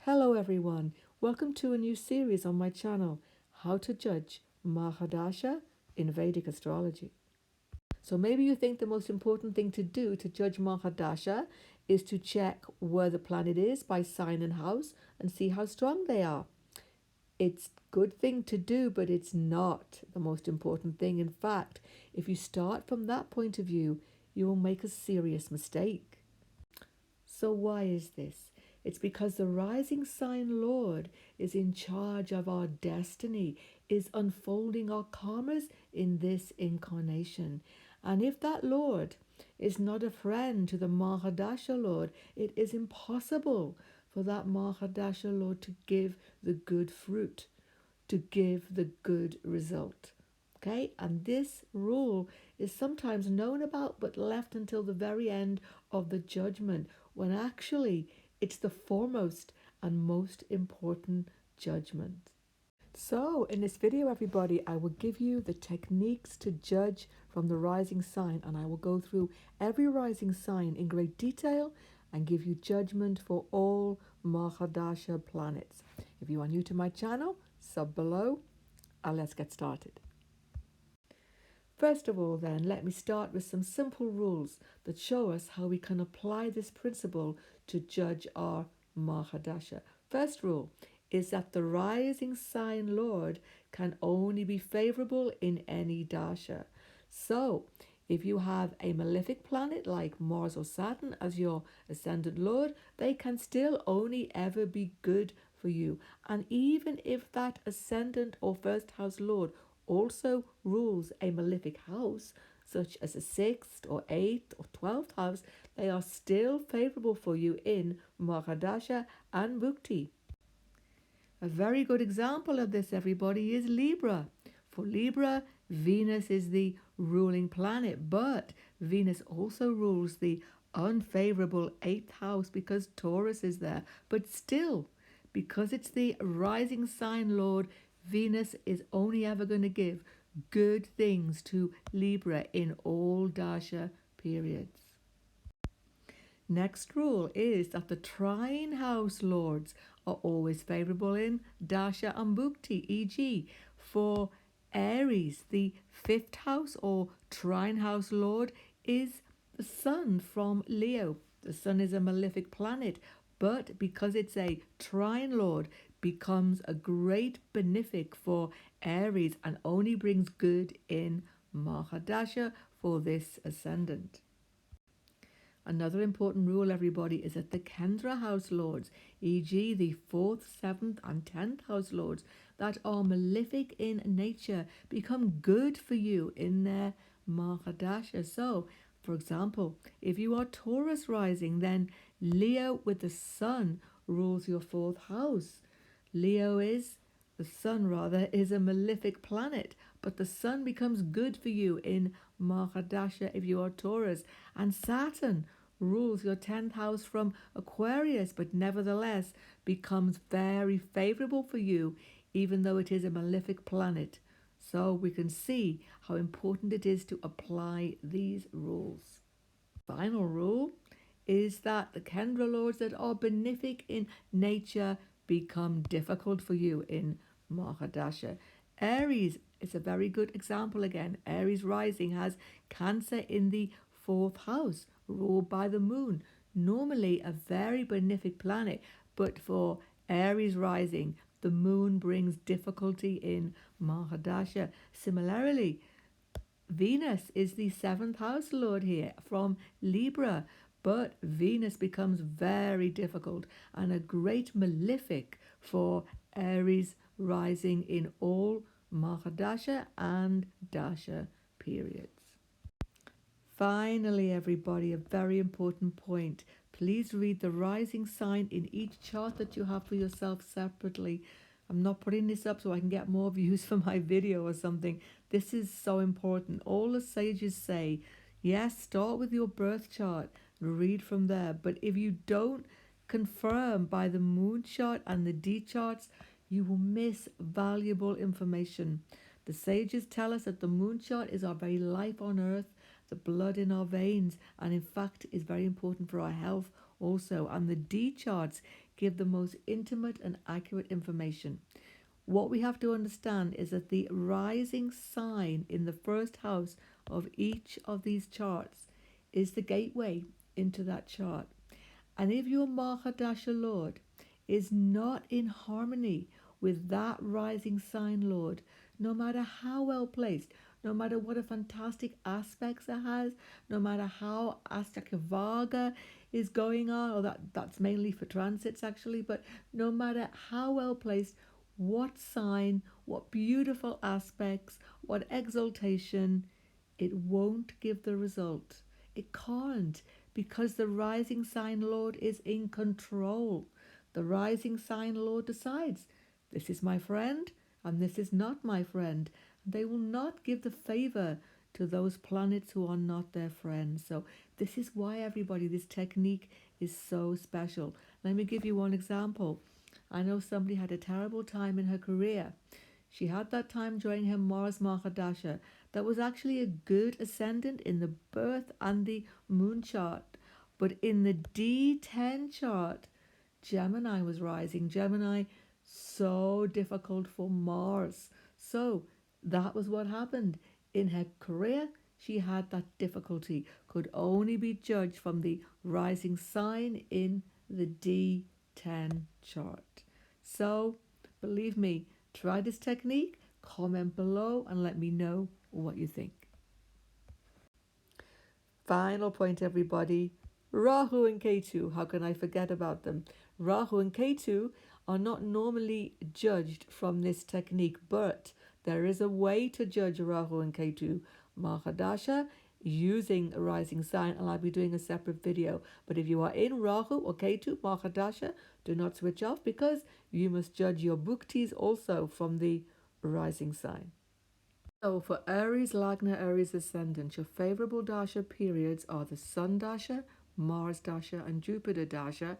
Hello everyone, welcome to a new series on my channel, How to Judge Mahadasha in Vedic Astrology. So maybe you think the most important thing to do to judge Mahadasha is to check where the planet is by sign and house and see how strong they are. It's a good thing to do, but it's not the most important thing. In fact, if you start from that point of view, you will make a serious mistake. So why is this? It's because the rising sign Lord is in charge of our destiny, is unfolding our karmas in this incarnation. And if that Lord is not a friend to the Mahdasha Lord, it is impossible for that Mahadasha Lord to give the good fruit, to give the good result. Okay, and this rule is sometimes known about but left until the very end of the judgment, when actually it's the foremost and most important judgment. So in this video, everybody, I will give you the techniques to judge from the rising sign, and I will go through every rising sign in great detail and give you judgment for all Mahadasha planets. If you are new to my channel, sub below, and let's get started. First of all then, let me start with some simple rules that show us how we can apply this principle to judge our Mahadasha. First rule is that the rising sign Lord can only be favorable in any Dasha. So, if you have a malefic planet like Mars or Saturn as your ascendant Lord, they can still only ever be good for you. And even if that ascendant or first house Lord also rules a malefic house, such as a 6th or 8th or 12th house, they are still favorable for you in Mahadasha and Bhukti. A very good example of this, everybody, is Libra. For Libra, Venus is the ruling planet, but Venus also rules the unfavorable 8th house because Taurus is there. But still, because it's the rising sign Lord, Venus is only ever going to give good things to Libra in all Dasha periods. Next rule is that the trine house lords are always favorable in Dasha and Bhukti, e.g. for Aries, the 5th house or trine house lord is the sun from Leo. The sun is a malefic planet, but because it's a trine lord, becomes a great benefic for Aries and only brings good in Mahadasha for this ascendant. Another important rule, everybody, is that the Kendra house lords, e.g. the 4th, 7th and 10th house lords that are malefic in nature, become good for you in their Mahadasha. So, for example, if you are Taurus rising, then Leo with the sun rules your 4th house. Leo is, the sun rather, is a malefic planet, but the sun becomes good for you in Mahadasha if you are Taurus. And Saturn rules your 10th house from Aquarius, but nevertheless becomes very favorable for you, even though it is a malefic planet. So we can see how important it is to apply these rules. Final rule is that the Kendra lords that are benefic in nature become difficult for you in Mahadasha. Aries is a very good example again. Aries rising has Cancer in the 4th house, ruled by the moon. Normally a very benefic planet, but for Aries rising, the moon brings difficulty in Mahadasha. Similarly, Venus is the 7th house lord here from Libra, but Venus becomes very difficult and a great malefic for Aries rising in all Mahadasha and Dasha periods. Finally, everybody, a very important point. Please read the rising sign in each chart that you have for yourself separately. I'm not putting this up so I can get more views for my video or something. This is so important. All the sages say, yes, start with your birth chart, read from there. But if you don't confirm by the moon chart and the D charts, you will miss valuable information. The sages tell us that the moon chart is our very life on earth, the blood in our veins, and in fact is very important for our health also. And the D charts give the most intimate and accurate information. What we have to understand is that the rising sign in the first house of each of these charts is the gateway into that chart. And if your Mahdasha Lord is not in harmony with that rising sign Lord, no matter how well placed, no matter what a fantastic aspects it has, no matter how Astakavarga is going on, or that's mainly for transits actually, but no matter how well placed, what sign, what beautiful aspects, what exaltation, it won't give the result. It can't, because the rising sign Lord is in control. The rising sign Lord decides, this is my friend and this is not my friend. They will not give the favor to those planets who are not their friends. So this is why, everybody, this technique is so special. Let me give you one example. I know somebody had a terrible time in her career. She had that time during her Mars Mahadasha that was actually a good ascendant in the birth and the moon chart. But in the D10 chart, Gemini was rising. Gemini, so difficult for Mars. So that was what happened. In her career, she had that difficulty. Could only be judged from the rising sign in the D10 chart. So, believe me, try this technique, comment below and let me know what you think. Final point, everybody. Rahu and Ketu, how can I forget about them? Rahu and Ketu are not normally judged from this technique, but there is a way to judge Rahu and Ketu Mahadasha using a rising sign, and I'll be doing a separate video. But if you are in Rahu or Ketu Mahadasha, do not switch off, because you must judge your bhuktis also from the rising sign. So for Aries, Lagna, Aries Ascendant, your favorable Dasha periods are the Sun Dasha, Mars Dasha and Jupiter Dasha,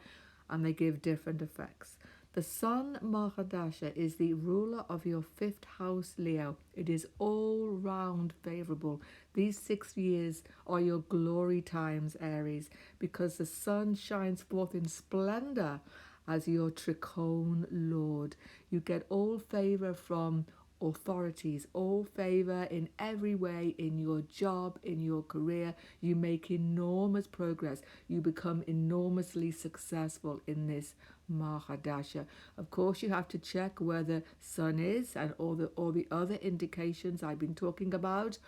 and they give different effects. The Sun Mahadasha is the ruler of your fifth house, Leo. It is all round favorable. These 6 years are your glory times, Aries, because the sun shines forth in splendor as your Trikone Lord. You get all favor from authorities, all favor in every way, in your job, in your career. You make enormous progress. You become enormously successful in this Mahadasha. Of course, you have to check where the sun is and all the other indications I've been talking about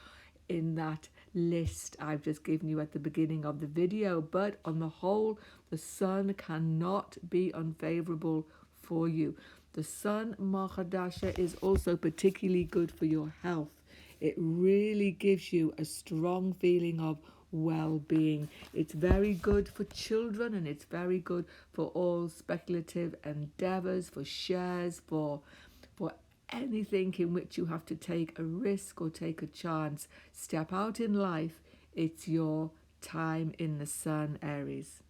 in that list I've just given you at the beginning of the video. But on the whole, the sun cannot be unfavorable for you. The Sun Mahadasha is also particularly good for your health. It really gives you a strong feeling of well-being. It's very good for children, and it's very good for all speculative endeavors, for shares, for anything in which you have to take a risk or take a chance. Step out in life. It's your time in the sun, Aries.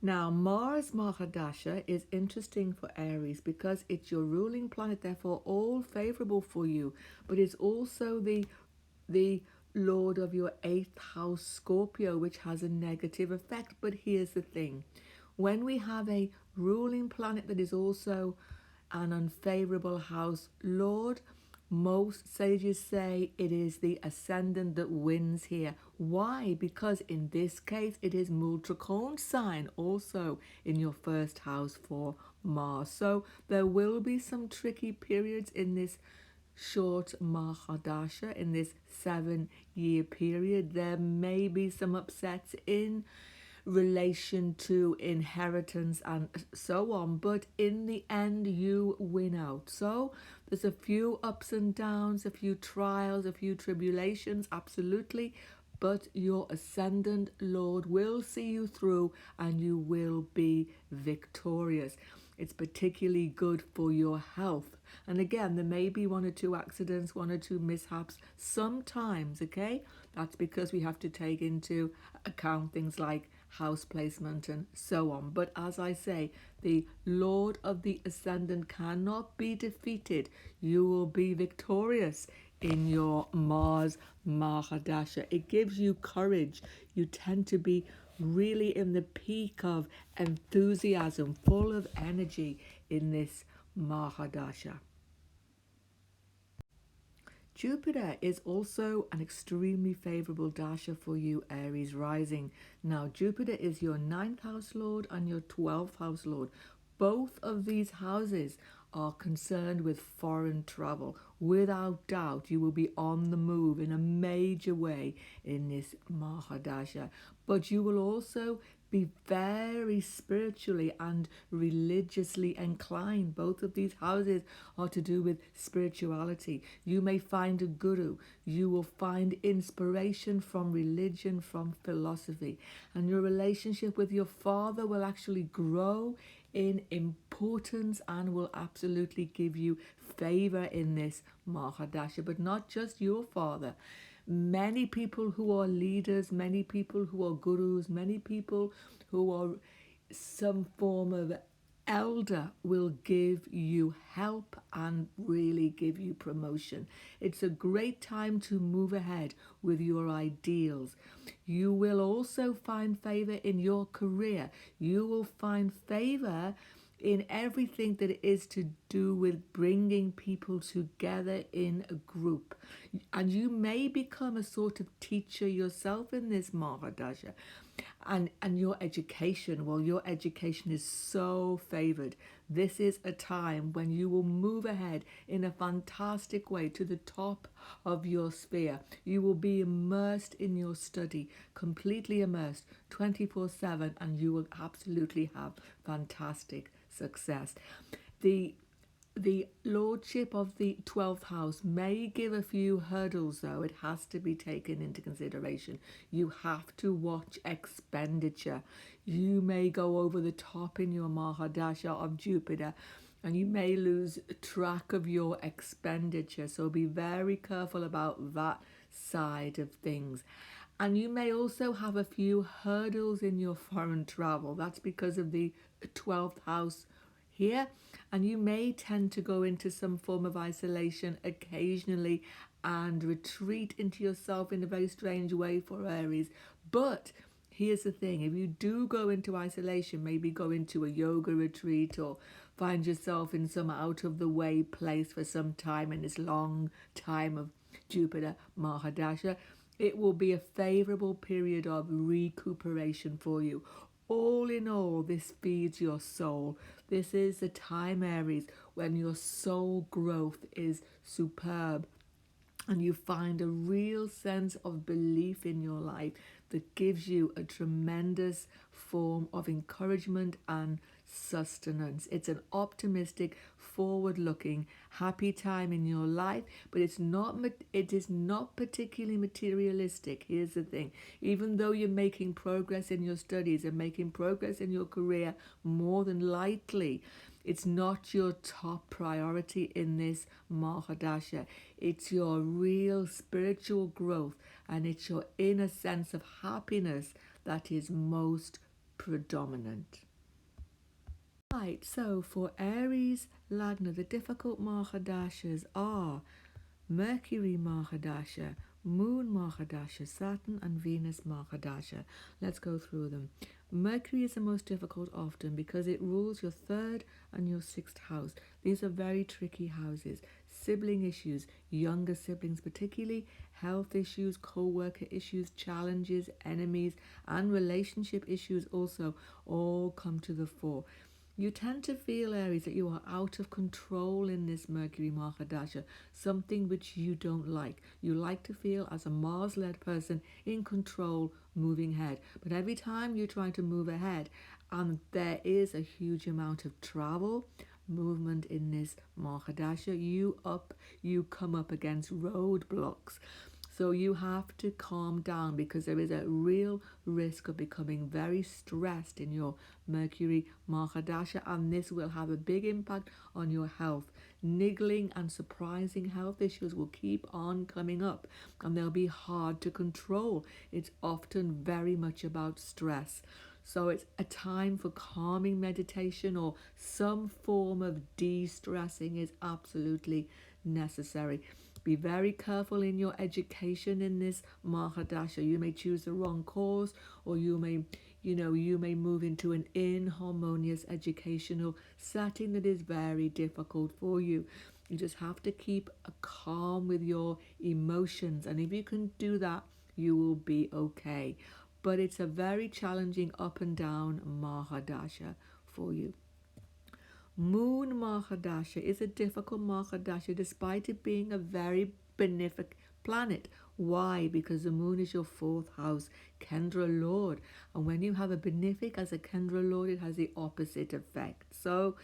Now, Mars Mahadasha is interesting for Aries because it's your ruling planet, therefore all favorable for you. But it's also the lord of your 8th house, Scorpio, which has a negative effect. But here's the thing. When we have a ruling planet that is also an unfavorable house lord, most sages say it is the ascendant that wins here. Why? Because in this case, it is Multrikone sign also in your first house for Mars. So there will be some tricky periods in this short Mahadasha, in this 7-year period. There may be some upsets in relation to inheritance and so on, but in the end you win out. So there's a few ups and downs, a few trials, a few tribulations, absolutely, but your ascendant Lord will see you through and you will be victorious. It's particularly good for your health. And again, there may be 1 or 2 accidents, 1 or 2 mishaps sometimes, okay? That's because we have to take into account things like house placement and so on. But as I say, the Lord of the Ascendant cannot be defeated. You will be victorious in your Mars Mahadasha. It gives you courage. You tend to be really in the peak of enthusiasm, full of energy in this Mahadasha. Jupiter is also an extremely favorable dasha for you, Aries rising. Now, Jupiter is your 9th house lord and your 12th house lord. Both of these houses are concerned with foreign travel. Without doubt, you will be on the move in a major way in this Mahadasha. But you will also be very spiritually and religiously inclined. Both of these houses are to do with spirituality. You may find a guru. You will find inspiration from religion, from philosophy. And your relationship with your father will actually grow in importance and will absolutely give you favor in this Mahadasha. But not just your father. Many people who are leaders, many people who are gurus, many people who are some form of elder will give you help and really give you promotion. It's a great time to move ahead with your ideals. You will also find favor in your career. You will find favor in everything that is to do with bringing people together in a group. And you may become a sort of teacher yourself in this Mahadasha. And your education, well, your education is so favored. This is a time when you will move ahead in a fantastic way to the top of your sphere. You will be immersed in your study, completely immersed 24/7, and you will absolutely have fantastic success. The lordship of the 12th house may give a few hurdles, though. It has to be taken into consideration. You have to watch expenditure. You may go over the top in your Mahadasha of Jupiter, and you may lose track of your expenditure. So be very careful about that side of things. And you may also have a few hurdles in your foreign travel. That's because of the 12th house here, and you may tend to go into some form of isolation occasionally and retreat into yourself in a very strange way for Aries. But here's the thing, if you do go into isolation, maybe go into a yoga retreat or find yourself in some out of the way place for some time in this long time of Jupiter Mahadasha, it will be a favorable period of recuperation for you. All in all, this feeds your soul. This is the time, Aries, when your soul growth is superb and you find a real sense of belief in your life that gives you a tremendous form of encouragement and sustenance. It's an optimistic, forward-looking, happy time in your life, but it is not particularly materialistic. Here's the thing. Even though you're making progress in your studies and making progress in your career, more than likely it's not your top priority in this Mahadasha. It's your real spiritual growth and it's your inner sense of happiness that is most predominant. Right, so for Aries Lagna, the difficult Mahadashas are Mercury Mahadasha, Moon Mahadasha, Saturn and Venus Mahadasha. Let's go through them. Mercury is the most difficult often because it rules your 3rd and your 6th house. These are very tricky houses. Sibling issues, younger siblings particularly, health issues, co-worker issues, challenges, enemies, and relationship issues also all come to the fore. You tend to feel, Aries, that you are out of control in this Mercury Mahadasha, something which you don't like. You like to feel, as a Mars-led person, in control, moving ahead. But every time you're trying to move ahead, and there is a huge amount of travel, movement in this Mahadasha, you come up against roadblocks. So you have to calm down because there is a real risk of becoming very stressed in your Mercury Mahadasha, and this will have a big impact on your health. Niggling and surprising health issues will keep on coming up and they'll be hard to control. It's often very much about stress. So it's a time for calming meditation or some form of de-stressing is absolutely necessary. Be very careful in your education in this Mahadasha. You may choose the wrong course or you may you may move into an inharmonious educational setting that is very difficult for you. You just have to keep a calm with your emotions, and if you can do that, you will be okay. But it's a very challenging up and down Mahadasha for you. Moon Mahadasha is a difficult Mahadasha despite it being a very benefic planet. Why? Because the moon is your fourth house, Kendra Lord. And when you have a benefic as a Kendra Lord, it has the opposite effect. So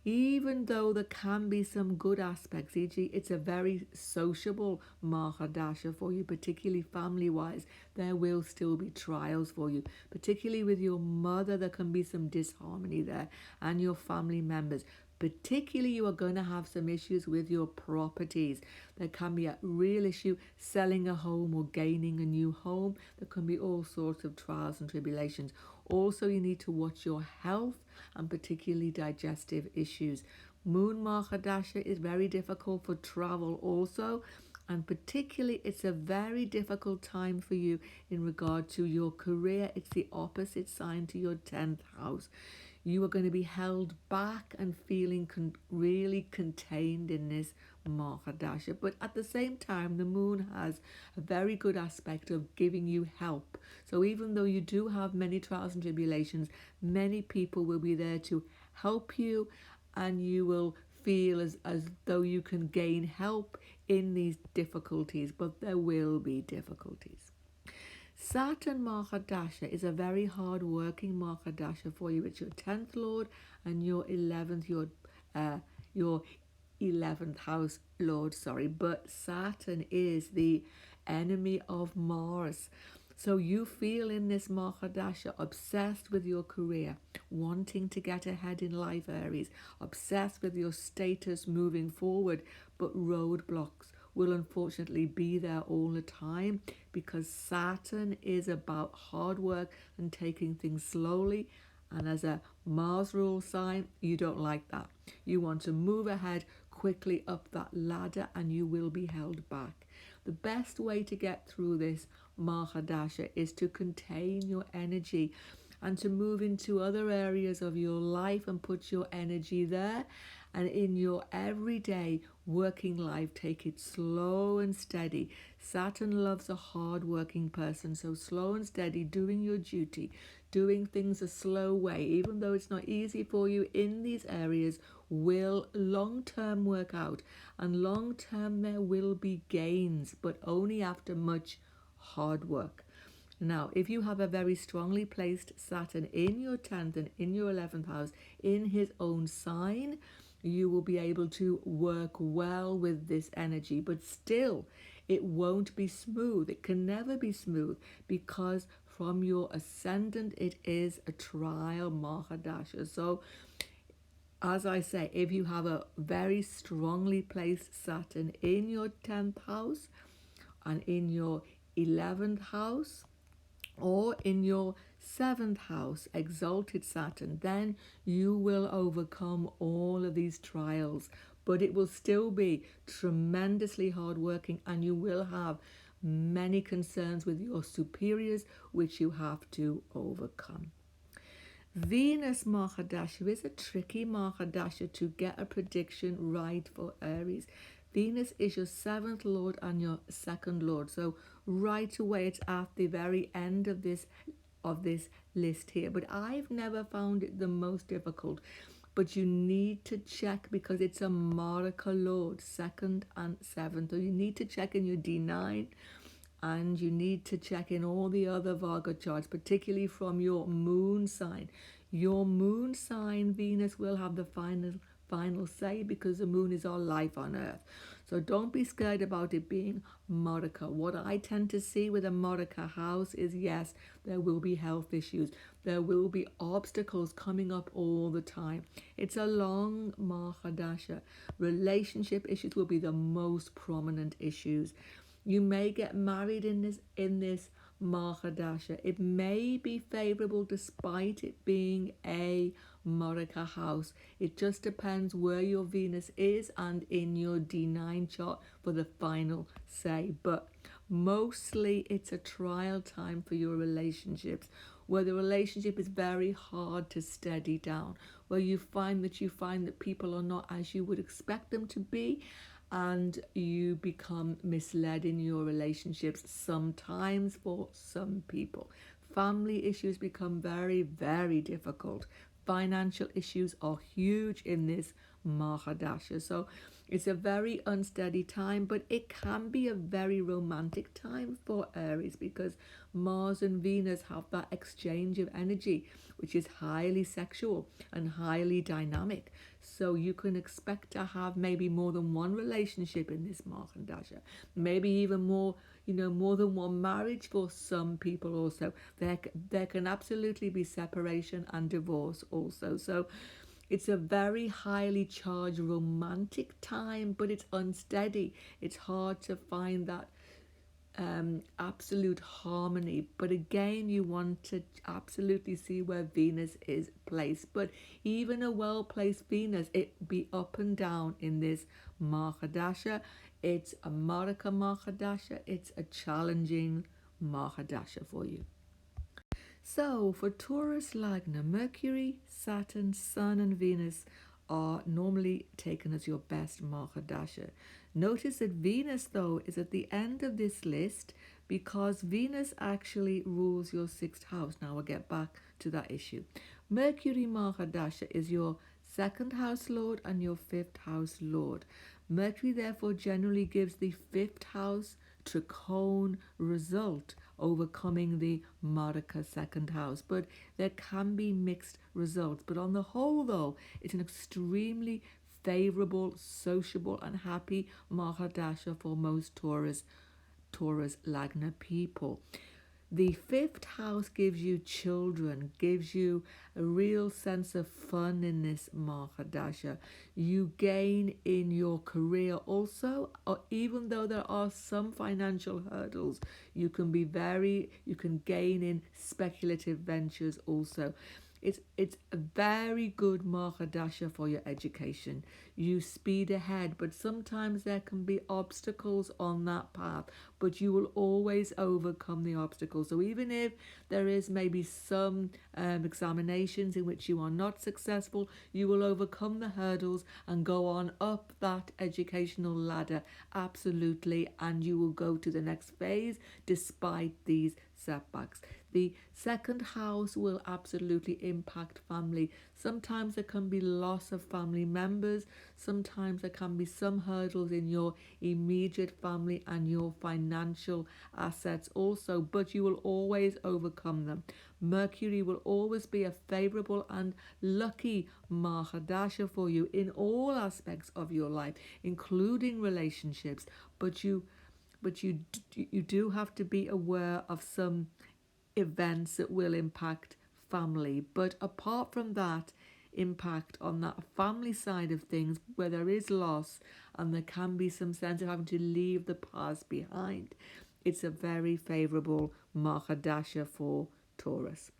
even though there can be some good aspects, e.g., it's a very sociable Mahadasha for you, particularly family wise, there will still be trials for you, particularly with your mother. There can be some disharmony there, and your family members. Particularly, you are going to have some issues with your properties. There can be a real issue selling a home or gaining a new home. There can be all sorts of trials and tribulations. Also, you need to watch your health and particularly digestive issues. Moon Mahadasha is very difficult for travel also, and particularly it's a very difficult time for you in regard to your career. It's the opposite sign to your 10th house. You are going to be held back and feeling really contained in this Mahadasha. But at the same time, the moon has a very good aspect of giving you help. So even though you do have many trials and tribulations, many people will be there to help you, and you will feel as though you can gain help in these difficulties, but there will be difficulties. Saturn Mahadasha is a very hard-working Mahadasha for you. It's your 10th Lord and your 11th, your 11th house Lord, but Saturn is the enemy of Mars. So you feel in this Mahadasha obsessed with your career, wanting to get ahead in life, Aries, obsessed with your status moving forward, but roadblocks will unfortunately be there all the time, because Saturn is about hard work and taking things slowly. And as a Mars rule sign, you don't like that. You want to move ahead quickly up that ladder, and you will be held back. The best way to get through this Mahadasha is to contain your energy and to move into other areas of your life and put your energy there. And in your everyday working life, take it slow and steady. Saturn loves a hard-working person, so slow and steady, doing your duty, doing things a slow way, even though it's not easy for you in these areas, will long-term work out. And long-term there will be gains, but only after much hard work. Now, if you have a very strongly placed Saturn in your 10th and in your 11th house in his own sign, you will be able to work well with this energy, but still it won't be smooth. It can never be smooth, because from your ascendant it is a trial Mahadasha. So as I say, if you have a very strongly placed Saturn in your 10th house and in your 11th house, or in your 7th house, exalted Saturn, then you will overcome all of these trials. But it will still be tremendously hardworking, and you will have many concerns with your superiors, which you have to overcome. Venus Mahadasha is a tricky Mahadasha to get a prediction right for Aries. Venus is your 7th Lord and your 2nd Lord. So right away it's at the very end of this list here. But I've never found it the most difficult. But you need to check, because it's a Maharaja Lord, 2nd and 7th. So you need to check in your D9, and you need to check in all the other Virgo charts, particularly from your moon sign. Your moon sign, Venus, will have the final say, because the moon is our life on earth. So don't be scared about it being Maharaja. What I tend to see with a Maharaja house is, yes, there will be health issues. There will be obstacles coming up all the time. It's a long Mahadasha. Relationship issues will be the most prominent issues. You may get married in this Mahadasha. It may be favorable despite it being a Maharaja house. It just depends where your Venus is and in your D9 chart for the final say. But mostly it's a trial time for your relationships. where the relationship is very hard to steady down, where you find that people are not as you would expect them to be, and you become misled in your relationships sometimes for some people. Family issues become very, very difficult. Financial issues are huge in this Mahadasha. So it's a very unsteady time, but it can be a very romantic time for Aries because Mars and Venus have that exchange of energy, which is highly sexual and highly dynamic. So you can expect to have maybe more than one relationship in this Mahadasha, maybe even more, more than one marriage for some people also. There can absolutely be separation and divorce also. So it's a very highly charged romantic time, but it's unsteady. It's hard to find that absolute harmony. But again, you want to absolutely see where Venus is placed. But even a well-placed Venus, it be up and down in this Mahadasha. It's a Marika Mahadasha. It's a challenging Mahadasha for you. So for Taurus Lagna, Mercury, Saturn, Sun and Venus are normally taken as your best Mahadasha. Notice that Venus, though, is at the end of this list because Venus actually rules your sixth house. Now we'll get back to that issue. Mercury Mahadasha is your second house lord and your fifth house lord. Mercury, therefore, generally gives the fifth house tricone result, overcoming the Marika second house, but there can be mixed results. But on the whole, though, it's an extremely favorable, sociable and happy Mahadasha for most Taurus Lagna people. The fifth house gives you children, gives you a real sense of fun in this Mahadasha. You gain in your career also, or even though there are some financial hurdles, you can gain in speculative ventures also. It's a very good Mahadasha for your education. You speed ahead, but sometimes there can be obstacles on that path, but you will always overcome the obstacles. So even if there is maybe some examinations in which you are not successful, you will overcome the hurdles and go on up that educational ladder, absolutely, and you will go to the next phase despite these setbacks. The second house will absolutely impact family. Sometimes there can be loss of family members. Sometimes there can be some hurdles in your immediate family and your financial assets also, but you will always overcome them. Mercury will always be a favorable and lucky Mahadasha for you in all aspects of your life, including relationships. But you do have to be aware of some events that will impact family. But apart from that impact on that family side of things, where there is loss and there can be some sense of having to leave the past behind, it's a very favorable Mahadasha for Taurus.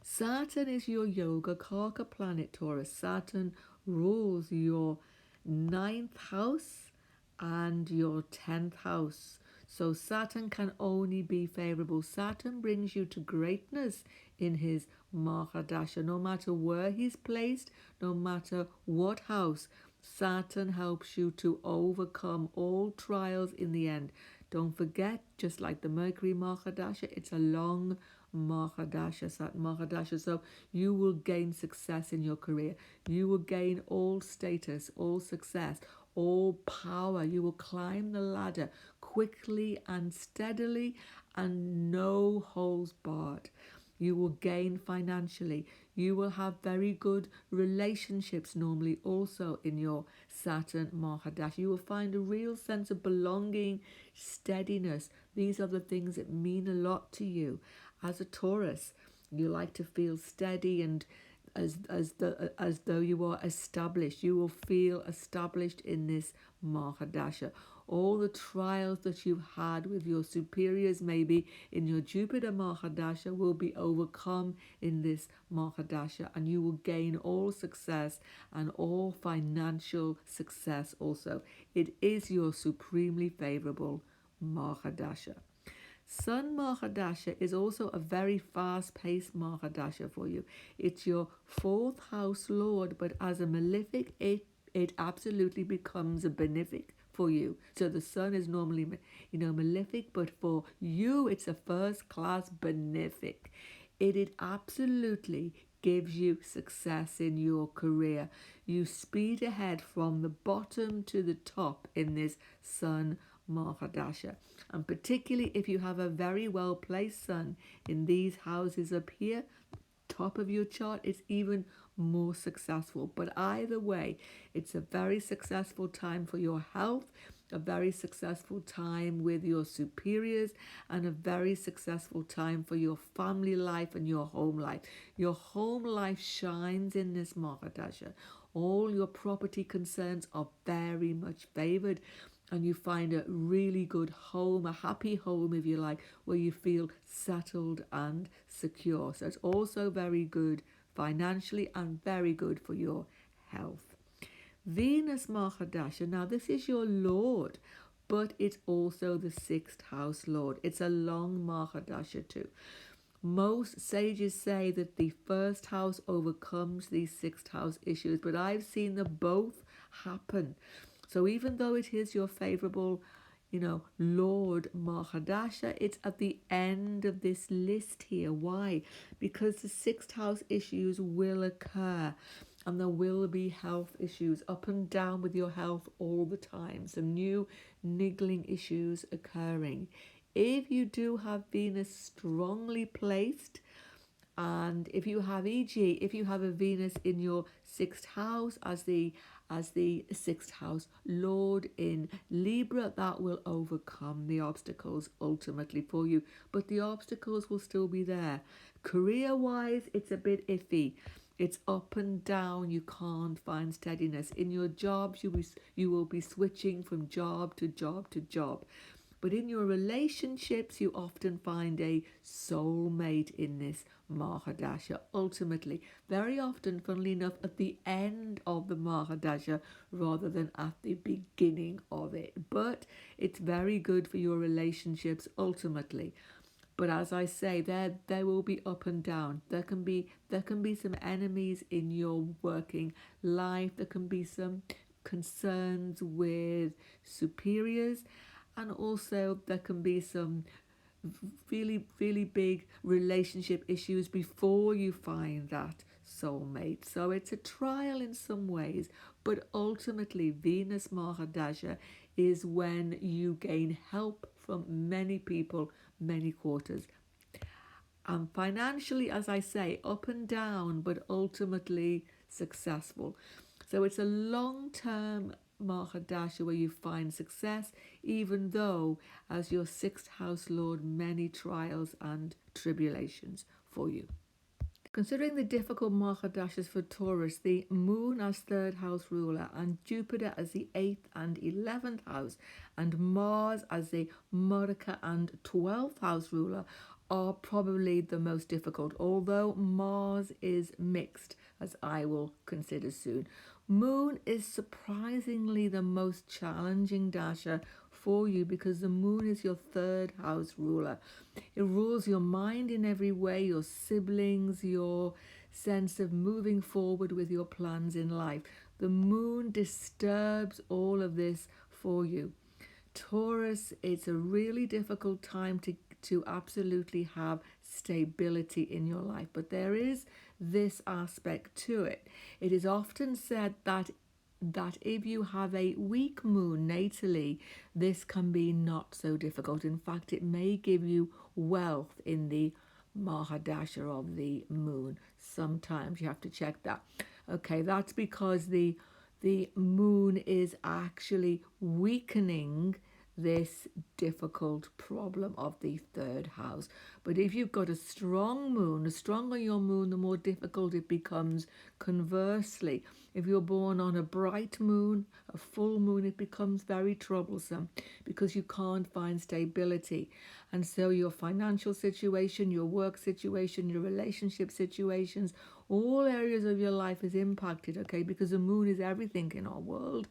Saturn is your yoga karka planet, Taurus. Saturn rules your ninth house and your 10th house. So Saturn can only be favorable. Saturn brings you to greatness in his Mahadasha. No matter where he's placed, no matter what house, Saturn helps you to overcome all trials in the end. Don't forget, just like the Mercury Mahadasha, it's a long Mahadasha, Saturn Mahadasha. So you will gain success in your career. You will gain all status, all success, all power. You will climb the ladder quickly and steadily and no holds barred. You will gain financially. You will have very good relationships normally also in your Saturn Mahadasha. You will find a real sense of belonging, steadiness. These are the things that mean a lot to you. As a Taurus, you like to feel steady and as though you are established. You will feel established in this Mahadasha. All the trials that you've had with your superiors, maybe in your Jupiter Mahadasha, will be overcome in this Mahadasha, and you will gain all success and all financial success also. It is your supremely favorable Mahadasha. Sun Mahadasha is also a very fast-paced Mahadasha for you. It's your fourth house lord, but as a malefic, it absolutely becomes a benefic for you. So the sun is normally, malefic, but for you, it's a first-class benefic. It absolutely gives you success in your career. You speed ahead from the bottom to the top in this Sun Mahadasha. And particularly if you have a very well placed sun in these houses up here, top of your chart, it's even more successful. But either way, it's a very successful time for your health, a very successful time with your superiors, and a very successful time for your family life and your home life. Your home life shines in this Mahadasha. All your property concerns are very much favored, and you find a really good home, a happy home if you like, where you feel settled and secure. So it's also very good financially and very good for your health. Venus Mahadasha, now this is your lord, but it's also the sixth house lord. It's a long Mahadasha too. Most sages say that the first house overcomes these sixth house issues, but I've seen them both happen. So even though it is your favorable, Lord Mahadasha, it's at the end of this list here. Why? Because the sixth house issues will occur, and there will be health issues up and down with your health all the time. Some new niggling issues occurring. If you do have Venus strongly placed, and if you have, if you have a Venus in your sixth house as the sixth house lord in Libra, that will overcome the obstacles ultimately for you. But the obstacles will still be there. Career-wise, it's a bit iffy. It's up and down. You can't find steadiness. In your jobs, you will be switching from job to job to job. But in your relationships, you often find a soulmate in this Mahadasha. Ultimately, very often, funnily enough, at the end of the Mahadasha rather than at the beginning of it. But it's very good for your relationships ultimately. But as I say, there will be up and down. There can be some enemies in your working life. There can be some concerns with superiors, and also there can be some really, really big relationship issues before you find that soulmate. So it's a trial in some ways, but ultimately Venus Mahadasha is when you gain help from many people, many quarters. And financially, as I say, up and down, but ultimately successful. So it's a long-term Mahadasha where you find success, even though as your sixth house lord, many trials and tribulations for you. Considering the difficult Mahadashas for Taurus, the Moon as third house ruler and Jupiter as the 8th and 11th house and Mars as the Marika and 12th house ruler are probably the most difficult, although Mars is mixed, as I will consider soon. Moon is surprisingly the most challenging dasha for you because the moon is your third house ruler. It rules your mind in every way, your siblings, your sense of moving forward with your plans in life. The moon disturbs all of this for you. Taurus, it's a really difficult time to absolutely have stability in your life, but there is this aspect to it. It is often said that if you have a weak moon natally, this can be not so difficult. In fact, it may give you wealth in the Mahadasha of the moon. Sometimes you have to check that. Okay, that's because the moon is actually weakening this difficult problem of the third house. But if you've got a strong moon, the stronger your moon, the more difficult it becomes. Conversely, if you're born on a bright moon, a full moon, it becomes very troublesome because you can't find stability. And so your financial situation, your work situation, your relationship situations, all areas of your life is impacted, okay, because the moon is everything in our world.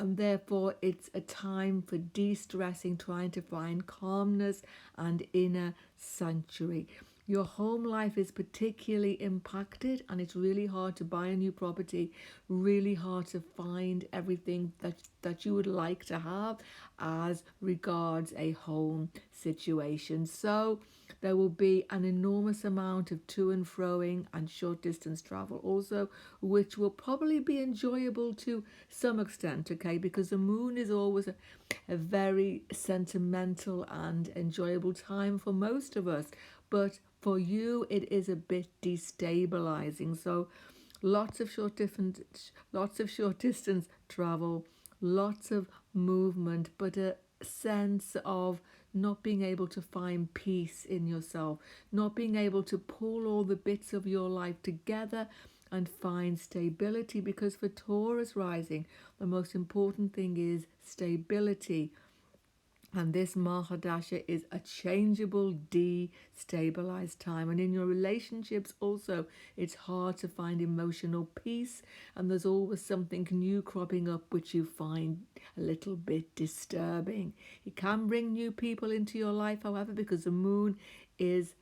and therefore it's a time for de-stressing, trying to find calmness and inner sanctuary. Your home life is particularly impacted, and it's really hard to buy a new property, really hard to find everything that you would like to have as regards a home situation. So there will be an enormous amount of to and froing and short distance travel also, which will probably be enjoyable to some extent, okay, because the moon is always a very sentimental and enjoyable time for most of us, but for you it is a bit destabilizing. So lots of short distance travel, lots of movement, but a sense of not being able to find peace in yourself, not being able to pull all the bits of your life together and find stability. Because for Taurus rising, the most important thing is stability. And this Mahadasha is a changeable, destabilized time. And in your relationships also, it's hard to find emotional peace. And there's always something new cropping up which you find a little bit disturbing. It can bring new people into your life, however, because the moon is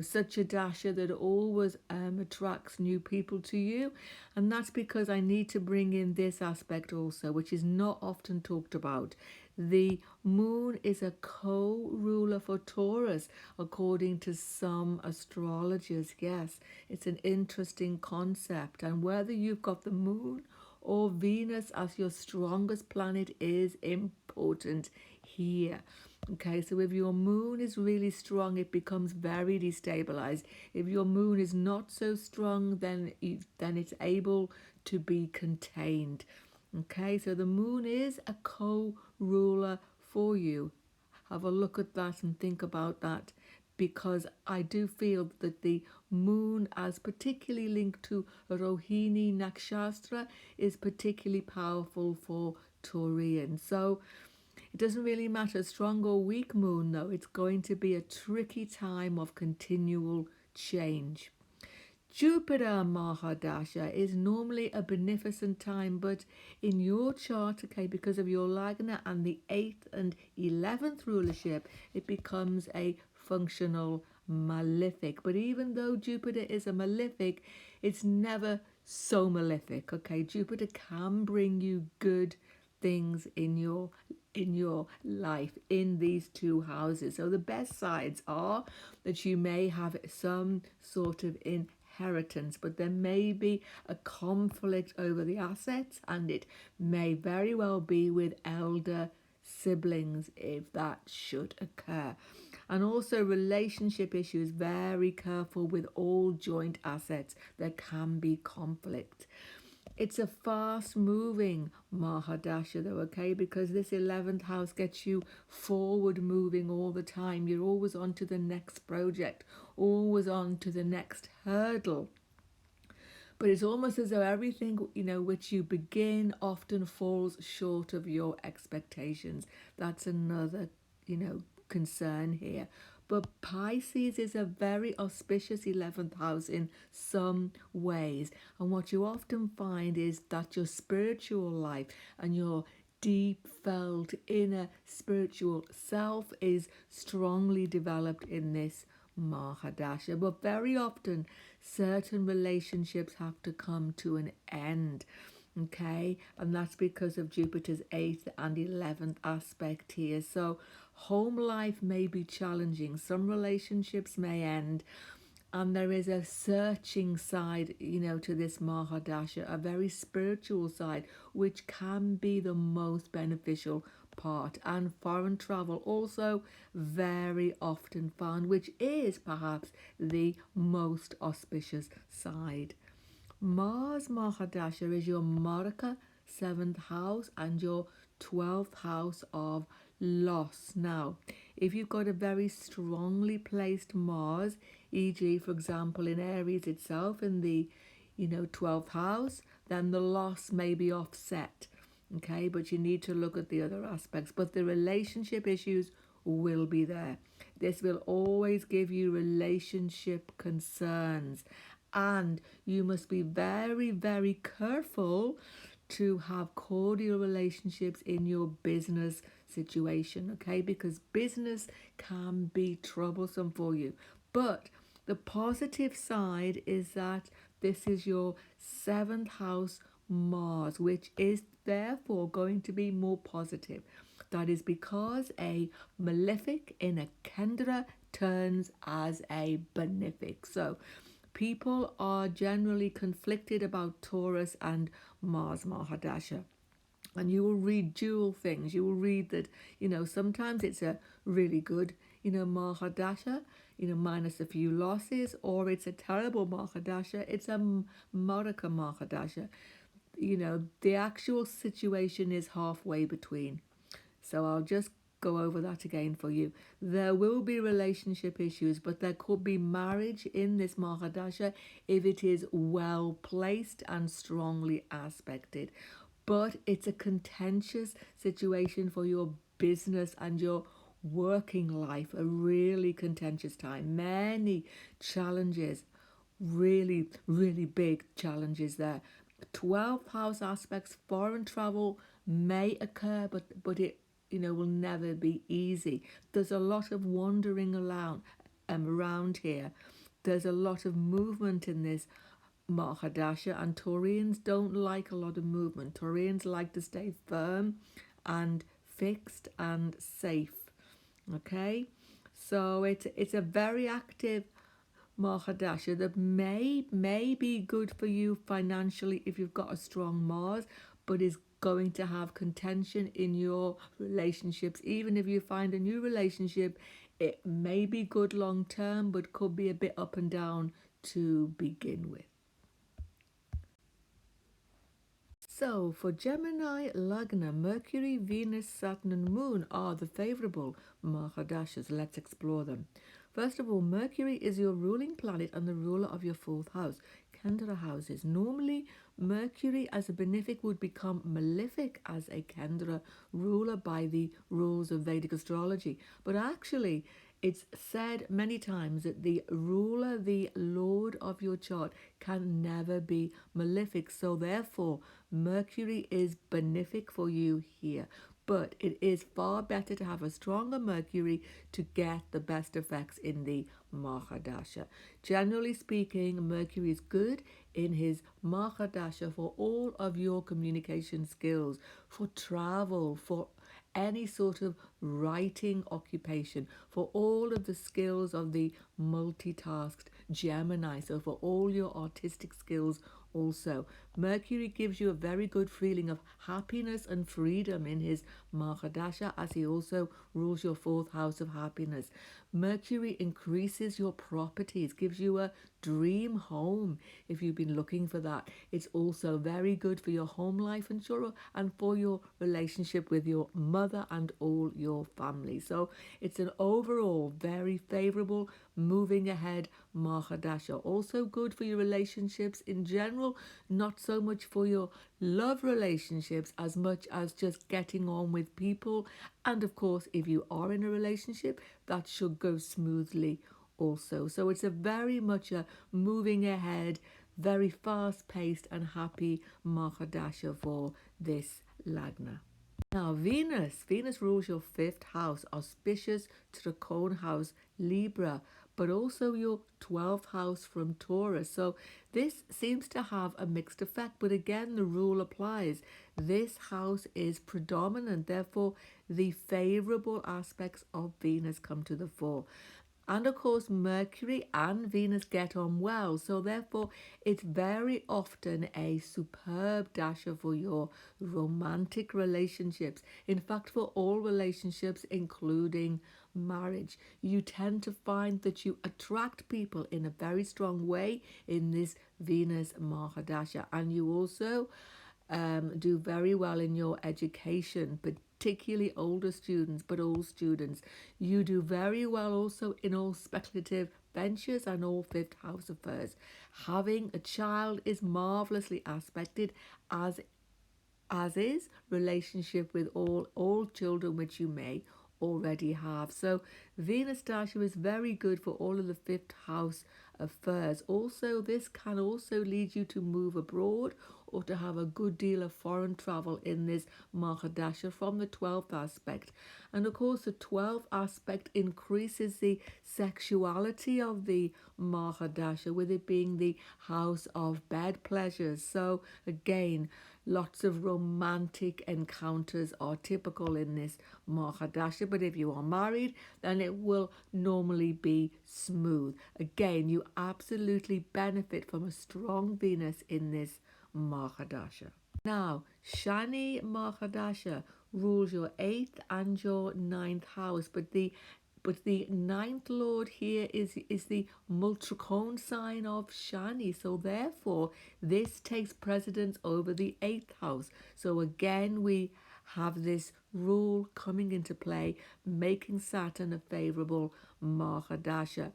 such a dasher that always attracts new people to you. And that's because I need to bring in this aspect also, which is not often talked about. The moon is a co-ruler for Taurus, according to some astrologers. Yes, it's an interesting concept. And whether you've got the moon or Venus as your strongest planet is important here. Okay, so if your moon is really strong, it becomes very destabilized. If your moon is not so strong, then it's able to be contained. Okay, so the moon is a co-ruler for you. Have a look at that and think about that, because I do feel that the moon, as particularly linked to Rohini Nakshatra, is particularly powerful for Taurian. So it doesn't really matter, strong or weak moon though, it's going to be a tricky time of continual change. Jupiter Mahadasha is normally a beneficent time, but in your chart, okay, because of your Lagna and the 8th and 11th rulership, it becomes a functional malefic. But even though Jupiter is a malefic, it's never so malefic, okay? Jupiter can bring you good things in your life in these two houses. So the best sides are that you may have some sort of inheritance, but there may be a conflict over the assets, and it may very well be with elder siblings if that should occur. And also relationship issues, very careful with all joint assets, there can be conflict. It's a fast moving Mahadasha though, okay, because this 11th house gets you forward moving all the time. You're always on to the next project, always on to the next hurdle. But it's almost as though everything, which you begin often falls short of your expectations. That's another, concern here. But Pisces is a very auspicious 11th house in some ways. And what you often find is that your spiritual life and your deep felt inner spiritual self is strongly developed in this Mahadasha. But very often certain relationships have to come to an end. Okay, and that's because of Jupiter's 8th and 11th aspect here. So home life may be challenging, some relationships may end, and there is a searching side, to this Mahadasha, a very spiritual side, which can be the most beneficial part. And foreign travel also very often found, which is perhaps the most auspicious side. Mars Mahadasha is your Maraka 7th house and your 12th house of loss. Now, if you've got a very strongly placed Mars, e.g., for example, in Aries itself, in the 12th house, then the loss may be offset. Okay, but you need to look at the other aspects. But the relationship issues will be there. This will always give you relationship concerns. And you must be very, very careful to have cordial relationships in your business situation, okay? Because business can be troublesome for you. But the positive side is that this is your seventh house Mars, which is therefore going to be more positive. That is because a malefic in a Kendra turns as a benefic. So people are generally conflicted about Taurus and Mars Mahadasha. And you will read dual things. You will read that, sometimes it's a really good, Mahadasha, minus a few losses, or it's a terrible Mahadasha. It's a Maraka Mahadasha. The actual situation is halfway between. So I'll just go over that again for you. There will be relationship issues, but there could be marriage in this Mahadasha if it is well placed and strongly aspected. But it's a contentious situation for your business and your working life, a really contentious time. Many challenges, really, really big challenges there. 12th house aspects, foreign travel may occur, but it will never be easy. There's a lot of wandering around here. There's a lot of movement in this Mahadasha, and Taurians don't like a lot of movement. Taurians like to stay firm and fixed and safe. Okay, so it's a very active Mahadasha that may be good for you financially if you've got a strong Mars, but is going to have contention in your relationships. Even if you find a new relationship, it may be good long term, but could be a bit up and down to begin with. So for Gemini Lagna, Mercury, Venus, Saturn and Moon are the favourable Mahadashas. Let's explore them. First of all, Mercury is your ruling planet and the ruler of your fourth house, Kendra houses. Normally, Mercury as a benefic would become malefic as a Kendra ruler by the rules of Vedic astrology. But actually, it's said many times that the ruler, the lord of your chart, can never be malefic. So therefore, Mercury is benefic for you here. But it is far better to have a stronger Mercury to get the best effects in the Mahadasha. Generally speaking, Mercury is good in his Mahadasha for all of your communication skills, for travel, for any sort of writing occupation, for all of the skills of the multitasked Gemini, so for all your artistic skills also. Mercury gives you a very good feeling of happiness and freedom in his Mahadasha, as he also rules your fourth house of happiness. Mercury increases your properties, gives you a dream home if you've been looking for that. It's also very good for your home life and for your relationship with your mother and all your family. So it's an overall very favorable moving ahead Mahadasha. Also good for your relationships in general, not so much for your love relationships as much as just getting on with people. And of course, if you are in a relationship, that should go smoothly also. So it's a very much a moving ahead, very fast-paced and happy Mahadasha for this Lagna. Now Venus rules your fifth house, auspicious Tricone house, Libra, but also your 12th house from Taurus. So this seems to have a mixed effect, but again, the rule applies. This house is predominant, therefore the favorable aspects of Venus come to the fore. And of course, Mercury and Venus get on well. So therefore, it's very often a superb dasher for your romantic relationships. In fact, for all relationships, including marriage, you tend to find that you attract people in a very strong way in this Venus Mahadasha. And you also do very well in your education, particularly older students, but all students. You do very well also in all speculative ventures and all fifth house affairs. Having a child is marvelously aspected, as is relationship with all children which you may already have. So Venus Dasha is very good for all of the fifth house affairs. Also, this can also lead you to move abroad or to have a good deal of foreign travel in this Mahadasha from the 12th aspect. And of course, the 12th aspect increases the sexuality of the Mahadasha, with it being the house of bed pleasures. So again, lots of romantic encounters are typical in this Mahadasha, but if you are married, then it will normally be smooth. Again, you absolutely benefit from a strong Venus in this Mahadasha. Now, Shani Mahadasha rules your 8th and your 9th house, but the ninth lord here is the Multricone sign of Shani. So therefore, this takes precedence over the 8th house. So again, we have this rule coming into play, making Saturn a favorable Mahadasha.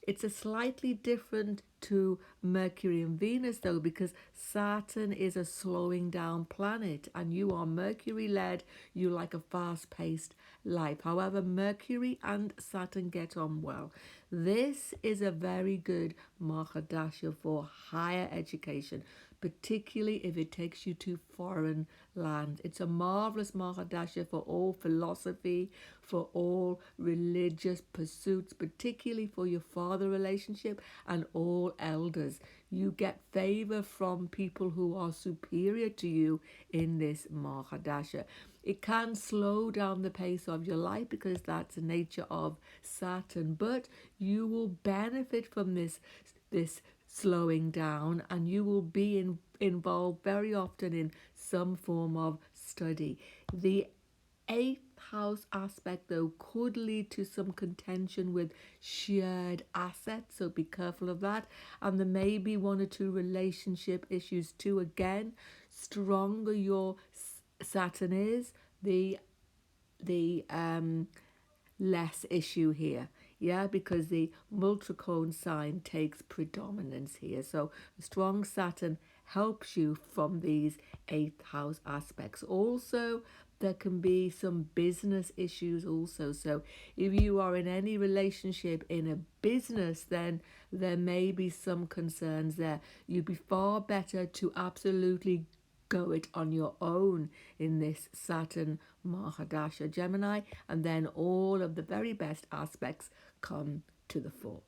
It's a slightly different to Mercury and Venus though, because Saturn is a slowing down planet and you are Mercury led. You like a fast paced life. However, Mercury and Saturn get on well. This is a very good Mahadasha for higher education, particularly if it takes you to foreign lands. It's a marvelous Mahadasha for all philosophy, for all religious pursuits, particularly for your father relationship and all elders. You get favor from people who are superior to you in this Mahadasha. It can slow down the pace of your life because that's the nature of Saturn, but you will benefit from this slowing down, and you will be involved very often in some form of study. The 8th house aspect though could lead to some contention with shared assets, so be careful of that. And there may be one or two relationship issues too. Again, stronger your Saturn is, the less issue here, because the Multricone sign takes predominance here. So a strong Saturn helps you from these 8th house aspects. Also, there can be some business issues also. So if you are in any relationship in a business, then there may be some concerns there. You'd be far better to absolutely go it on your own in this Saturn Mahadasha Gemini, and then all of the very best aspects come to the fore.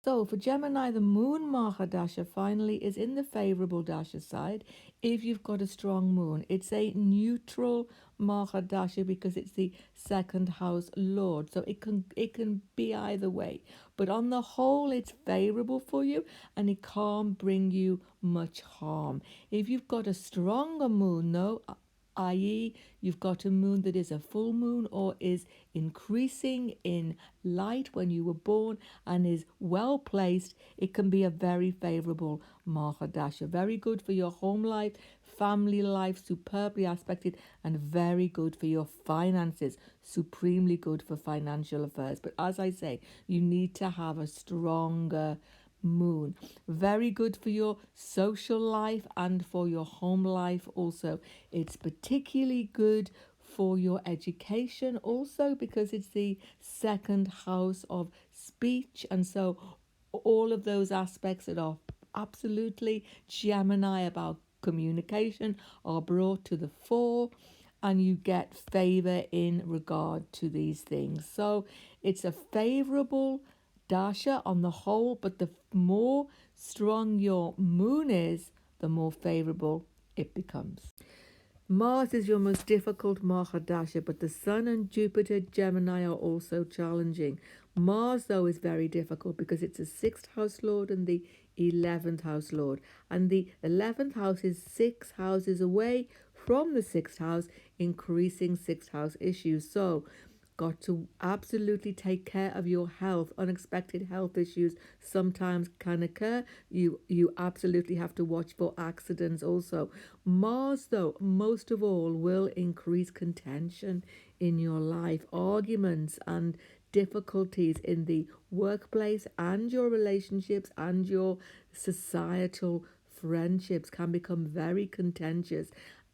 So for Gemini, the moon Mahadasha finally is in the favorable Dasha side if you've got a strong moon. It's a neutral Mahadasha because it's the second house lord. So it can be either way. But on the whole, it's favorable for you and it can't bring you much harm. If you've got a stronger moon though, i.e. you've got a moon that is a full moon or is increasing in light when you were born and is well placed, it can be a very favorable Mahadasha. Very good for your home life, family life, superbly aspected, and very good for your finances, supremely good for financial affairs. But as I say, you need to have a stronger moon. Very good for your social life and for your home life also. It's particularly good for your education also because it's the second house of speech, and so all of those aspects that are absolutely Gemini about communication are brought to the fore, and you get favor in regard to these things. So it's a favorable Dasha on the whole, but the more strong your moon is, the more favorable it becomes. Mars is your most difficult Mahadasha, but the Sun and Jupiter Gemini are also challenging. Mars, though, is very difficult because it's the 6th house lord and the 11th house lord. And the 11th house is 6 houses away from the 6th house, increasing 6th house issues. So got to absolutely take care of your health. Unexpected health issues sometimes can occur. You absolutely have to watch for accidents also. Mars, though, most of all, will increase contention in your life, arguments and difficulties in the workplace, and your relationships and your societal friendships can become very contentious.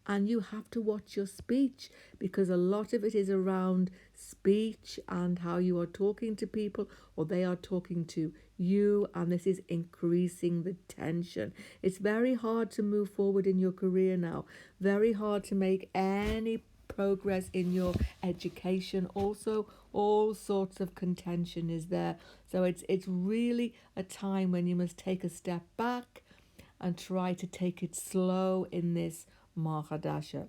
And you have to watch your speech, because a lot of it is around speech and how you are talking to people or they are talking to you, and this is increasing the tension. It's very hard to move forward in your career now, very hard to make any progress in your education. Also, all sorts of contention is there. So it's really a time when you must take a step back and try to take it slow in this Mahadasha.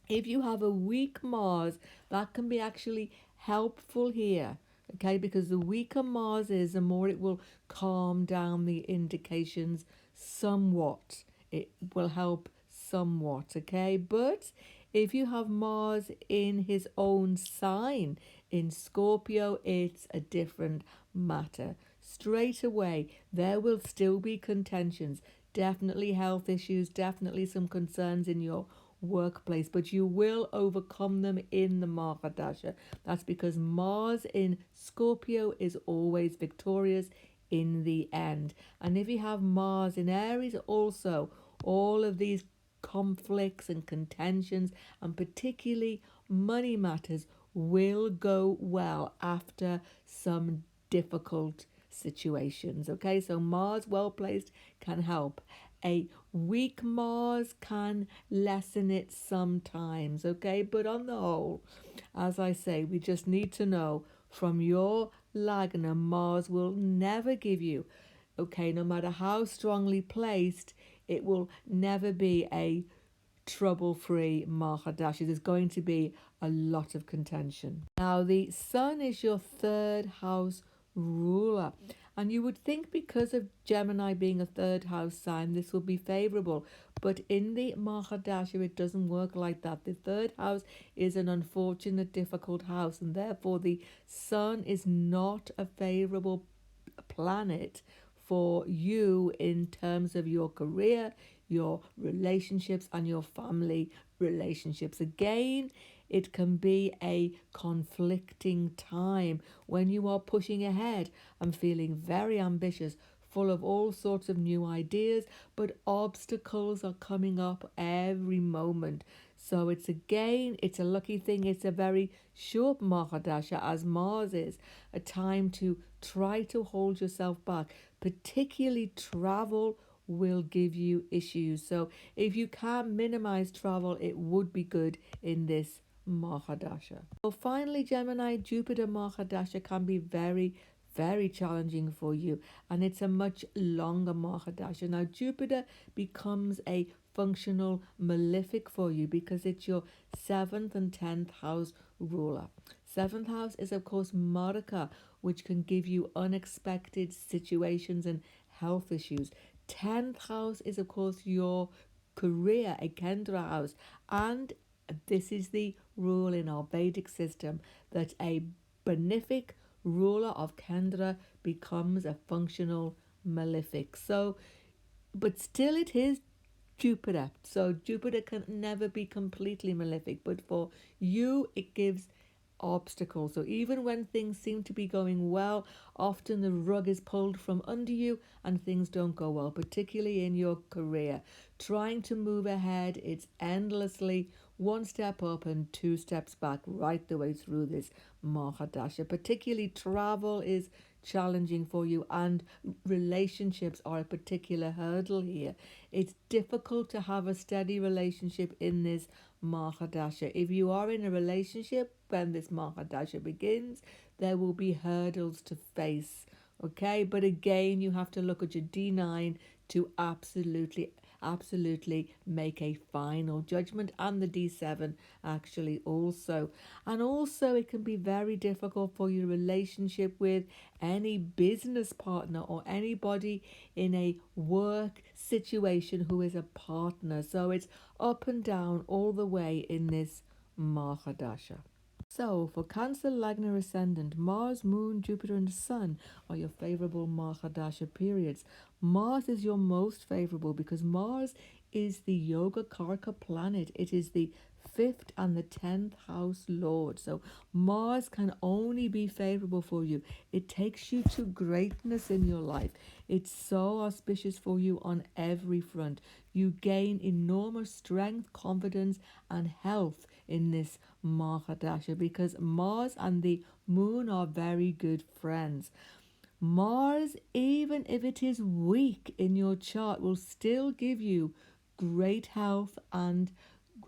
If you have a weak Mars, that can be actually helpful here, okay? Because the weaker Mars is, the more it will calm down the indications somewhat. It will help somewhat, okay? But if you have Mars in his own sign, in Scorpio, it's a different matter. Straight away, there will still be contentions, definitely health issues, definitely some concerns in your workplace, but you will overcome them in the Mahadasha. That's because Mars in Scorpio is always victorious in the end. And if you have Mars in Aries, also all of these conflicts and contentions, and particularly money matters, will go well after some difficult situations. Okay, so Mars well placed can help. A weak Mars can lessen it sometimes, okay? But on the whole, as I say, we just need to know from your Lagna, Mars will never give you, okay, no matter how strongly placed, it will never be a trouble-free Mahadashi. There's going to be a lot of contention. Now, the Sun is your third house ruler. And you would think because of Gemini being a third house sign, this will be favorable. But in the Mahadasha, it doesn't work like that. The third house is an unfortunate, difficult house, and therefore the Sun is not a favorable planet for you in terms of your career, your relationships, and your family relationships. Again, it can be a conflicting time when you are pushing ahead and feeling very ambitious, full of all sorts of new ideas, but obstacles are coming up every moment. So it's a lucky thing. It's a very short Mahadasha, as Mars is, a time to try to hold yourself back. Particularly travel will give you issues. So if you can minimize travel, it would be good in this Mahadasha. Well, finally, Gemini, Jupiter Mahadasha can be very, very challenging for you, and it's a much longer Mahadasha. Now, Jupiter becomes a functional malefic for you because it's your 7th and 10th house ruler. 7th house is, of course, Marika, which can give you unexpected situations and health issues. 10th house is, of course, your career, a Kendra house, and this is the rule in our Vedic system that a benefic ruler of Kendra becomes a functional malefic. So, but still it is Jupiter. So Jupiter can never be completely malefic, but for you it gives obstacles. So even when things seem to be going well, often the rug is pulled from under you and things don't go well, particularly in your career. Trying to move ahead, it's endlessly one step up and two steps back right the way through this Mahadasha. Particularly travel is challenging for you, and relationships are a particular hurdle here. It's difficult to have a steady relationship in this Mahadasha. If you are in a relationship when this Mahadasha begins, there will be hurdles to face. Okay, but again, you have to look at your D9 to absolutely make a final judgment, and the D7 actually also. And also, it can be very difficult for your relationship with any business partner or anybody in a work situation who is a partner. So it's up and down all the way in this Mahadasha. So, for Cancer, Lagna Ascendant, Mars, Moon, Jupiter, and Sun are your favorable Mahadasha periods. Mars is your most favorable because Mars is the Yoga Karaka planet. It is the 5th and the 10th house lord. So Mars can only be favorable for you. It takes you to greatness in your life. It's so auspicious for you on every front. You gain enormous strength, confidence, and health in this Mahadasha because Mars and the moon are very good friends. Mars, even if it is weak in your chart, will still give you great health and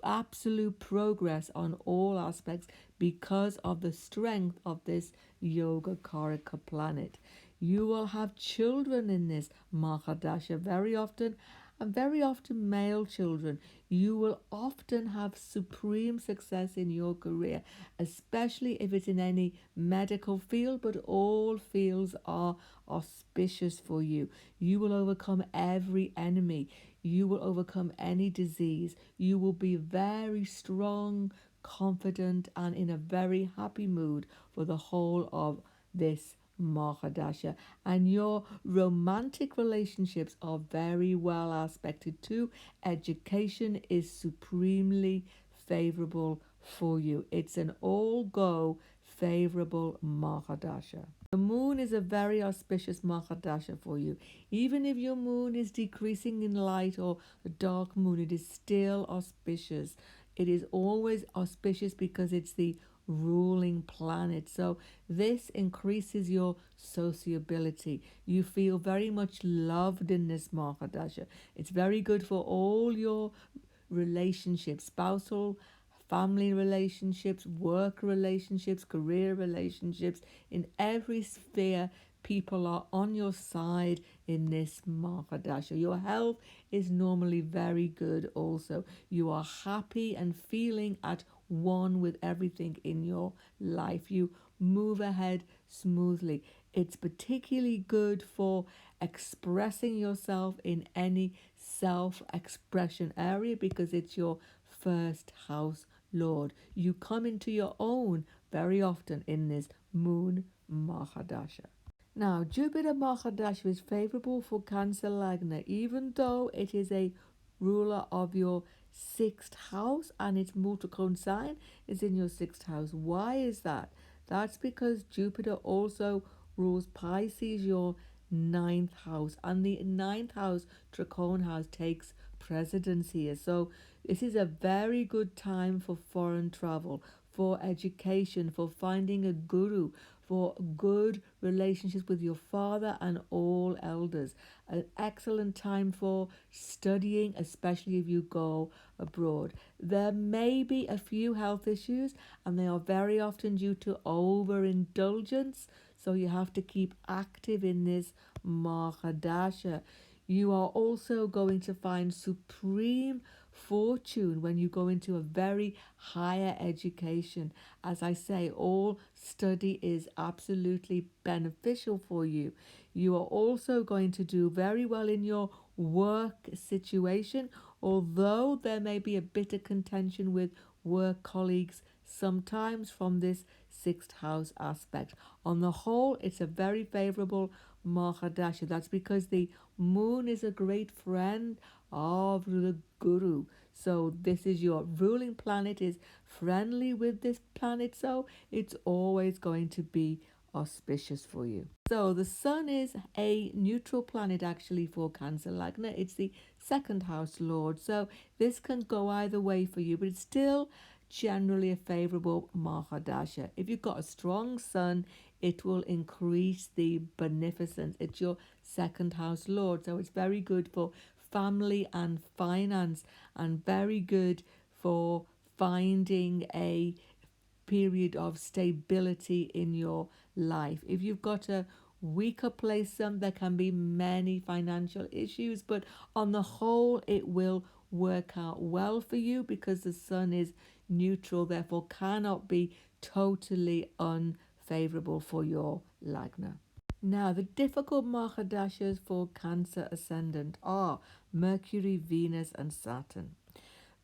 absolute progress on all aspects because of the strength of this Yoga Karaka planet. You will have children in this Mahadasha very often, and very often male children. You will often have supreme success in your career, especially if it's in any medical field, but all fields are auspicious for you. You will overcome every enemy. You will overcome any disease. You will be very strong, confident, and in a very happy mood for the whole of this Mahadasha. And your romantic relationships are very well aspected too. Education is supremely favorable for you. It's an all-go favorable Mahadasha. The moon is a very auspicious Mahadasha for you. Even if your moon is decreasing in light or a dark moon, it is still auspicious. It is always auspicious because it's the ruling planet. So this increases your sociability. You feel very much loved in this Mahadasha. It's very good for all your relationships, spousal, family relationships, work relationships, career relationships. In every sphere, people are on your side in this Mahadasha. Your health is normally very good also. You are happy and feeling at one with everything in your life. You move ahead smoothly. It's particularly good for expressing yourself in any self-expression area because it's your first house lord. You come into your own very often in this moon Mahadasha. Now, Jupiter Mahadasha is favorable for Cancer Lagna, even though it is a ruler of your 6th house and its multicone sign is in your 6th house. Why is that? That's because Jupiter also rules Pisces, your 9th house, and the 9th house, Tricone house, takes precedence here. So this is a very good time for foreign travel, for education, for finding a guru, for good relationships with your father and all elders. An excellent time for studying, especially if you go abroad. There may be a few health issues, and they are very often due to overindulgence. So you have to keep active in this Mahadasha. You are also going to find supreme fortune when you go into a very higher education. As I say, all study is absolutely beneficial for you. You are also going to do very well in your work situation, although there may be a bit of contention with work colleagues sometimes from this 6th house aspect. On the whole, it's a very favorable Mahadasha. That's because the moon is a great friend of the guru. So this is your ruling planet is friendly with this planet, so it's always going to be auspicious for you. So the sun is a neutral planet actually for Cancer Lagna. It's the 2nd house lord. So this can go either way for you, but it's still generally a favorable Mahadasha. If you've got a strong sun, it will increase the beneficence. It's your 2nd house lord. So it's very good for family and finance and very good for finding a period of stability in your life. If you've got a weaker placement, there can be many financial issues, but on the whole, it will work out well for you because the sun is neutral, therefore cannot be totally unfavorable for your Lagna. Now, the difficult Mahadashas for Cancer Ascendant are Mercury, Venus, and Saturn.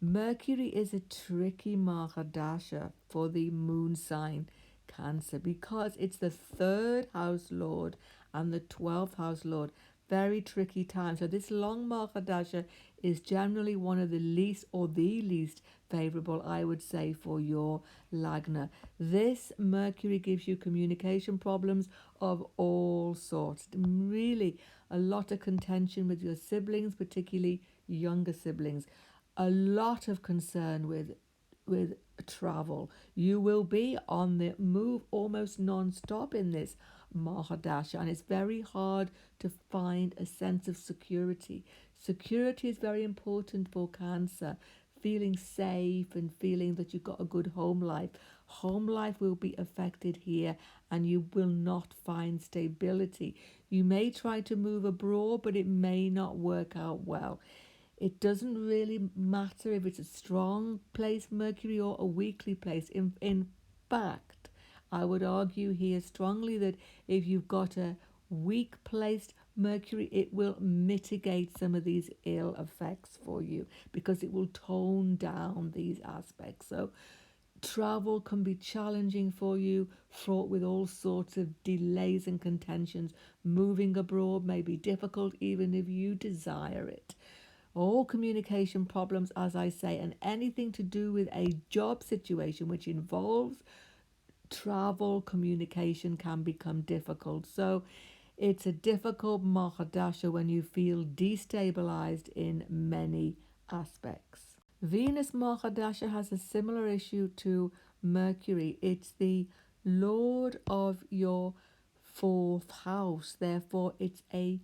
Mercury is a tricky Mahadasha for the moon sign Cancer because it's the 3rd house lord and the 12th house lord. Very tricky time. So this long Mahadasha is generally one of the least or the least favorable, I would say, for your Lagna. This Mercury gives you communication problems of all sorts. Really, a lot of contention with your siblings, particularly younger siblings. A lot of concern with travel. You will be on the move almost non-stop in this Mahadasha, and it's very hard to find a sense of security. Security is very important for Cancer. Feeling safe and feeling that you've got a good home life. Home life will be affected here, and you will not find stability. You may try to move abroad, but it may not work out well. It doesn't really matter if it's a strong place, Mercury, or a weakly place. In fact, I would argue here strongly that if you've got a weak placed Mercury, it will mitigate some of these ill effects for you because it will tone down these aspects. So travel can be challenging for you, fraught with all sorts of delays and contentions. Moving abroad may be difficult even if you desire it. All communication problems, as I say, and anything to do with a job situation which involves travel, communication can become difficult. So it's a difficult Mahadasha when you feel destabilized in many aspects. Venus Mahadasha has a similar issue to Mercury. It's the Lord of your fourth house. Therefore, it's a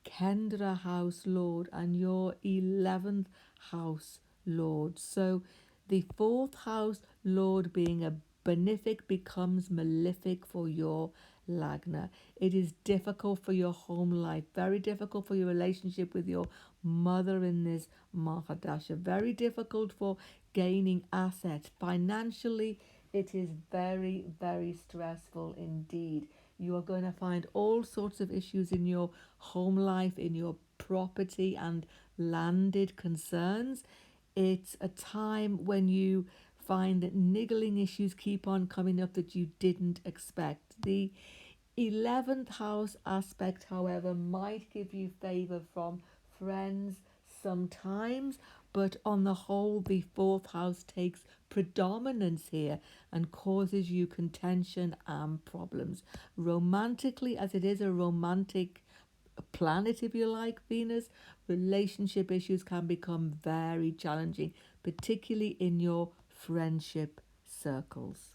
Kendra house lord and your 11th house lord. So the fourth house lord being a benefic becomes malefic for your Lagna. It is difficult for your home life, very difficult for your relationship with your mother in this Mahadasha, very difficult for gaining assets. Financially, it is very, very stressful indeed. You are going to find all sorts of issues in your home life, in your property and landed concerns. It's a time when you find that niggling issues keep on coming up that you didn't expect. The 11th house aspect, however, might give you favor from friends sometimes, but on the whole, the fourth house takes predominance here and causes you contention and problems. Romantically, as it is a romantic planet, if you like, Venus, relationship issues can become very challenging, particularly in your friendship circles.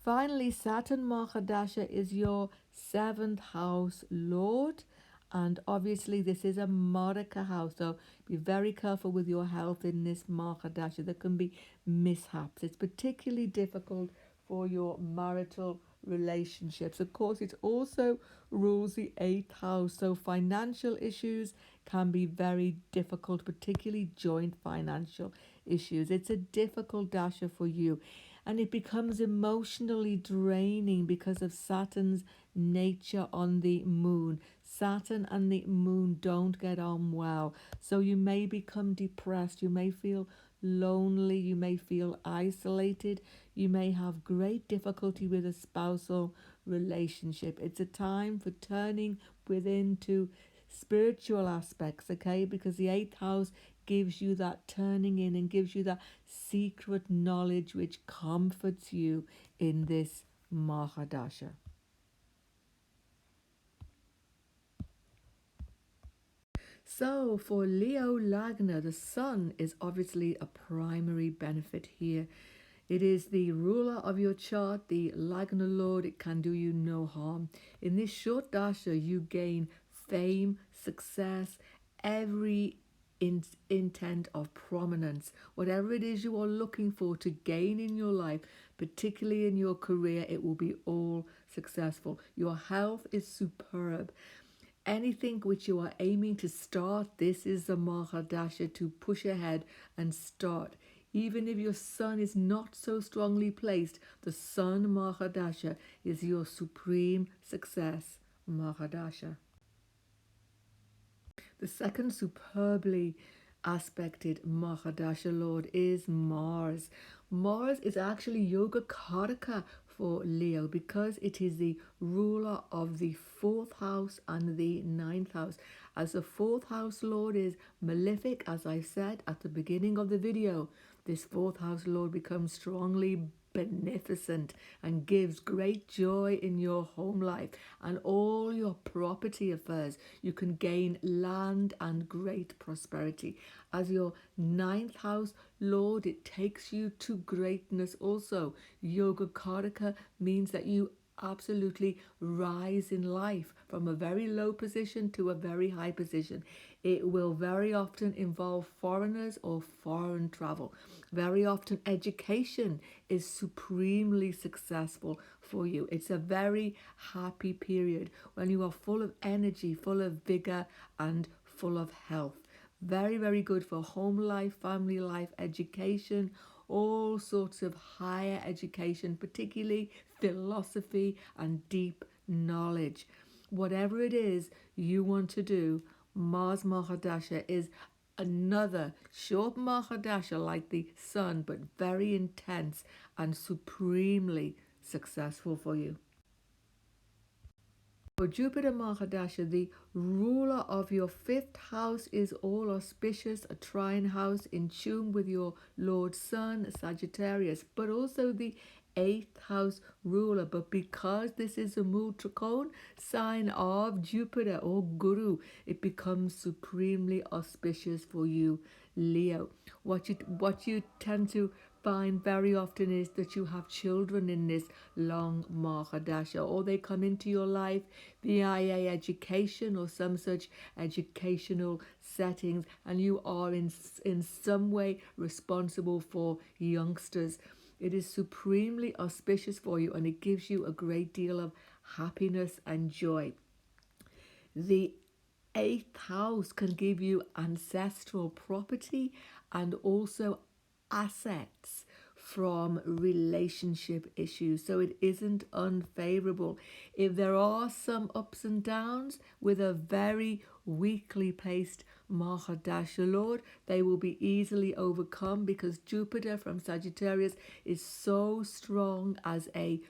Finally, Saturn Mahadasha is your 7th house lord, and obviously this is a Marika house, so be very careful with your health in this Mahadasha. There can be mishaps. It's particularly difficult for your marital relationships. Of course, it also rules the 8th house, so financial issues can be very difficult, particularly joint financial issues. It's a difficult dasha for you, and it becomes emotionally draining because of Saturn's nature on the moon. Saturn and the moon don't get on well, so you may become depressed, you may feel lonely, you may feel isolated, you may have great difficulty with a spousal relationship. It's a time for turning within to spiritual aspects, okay? Because the 8th house gives you that turning in and gives you that secret knowledge which comforts you in this Mahadasha. So for Leo Lagna, the sun is obviously a primary benefit here. It is the ruler of your chart, the Lagna Lord. It can do you no harm. In this short dasha, you gain fame, success, every intent of prominence. Whatever it is you are looking for to gain in your life, particularly in your career, it will be all successful. Your health is superb. Anything which you are aiming to start, this is the Mahadasha to push ahead and start. Even if your sun is not so strongly placed, the sun Mahadasha is your supreme success Mahadasha. The second superbly aspected Mahadasha Lord is Mars. Mars is actually Yoga Karaka for Leo because it is the ruler of the fourth house and the ninth house. As the fourth house lord is malefic, as I said at the beginning of the video, this fourth house lord becomes strongly beneficent and gives great joy in your home life and all your property affairs. You can gain land and great prosperity. As your ninth house lord, it takes you to greatness also. Yoga Karaka means that you absolutely rise in life from a very low position to a very high position. It will very often involve foreigners or foreign travel. Very often education is supremely successful for you. It's a very happy period when you are full of energy, full of vigor and full of health. Very, very good for home life, family life, education, all sorts of higher education, particularly philosophy and deep knowledge. Whatever it is you want to do, Mars Mahadasha is another short Mahadasha like the sun, but very intense and supremely successful for you. For Jupiter Mahadasha, the ruler of your fifth house is all auspicious, a trine house in tune with your Lord Sun, Sagittarius, but also the eighth house ruler. But because this is a Mutrikone sign of Jupiter or Guru, it becomes supremely auspicious for you, Leo. What you tend to find very often is that you have children in this long Mahadasha, or they come into your life via education or some such educational settings, and you are in some way responsible for youngsters. It is supremely auspicious for you and it gives you a great deal of happiness and joy. The eighth house can give you ancestral property and also assets from relationship issues, so it isn't unfavorable. If there are some ups and downs with a very weakly placed Mahadasha Lord, they will be easily overcome because Jupiter from Sagittarius is so strong as a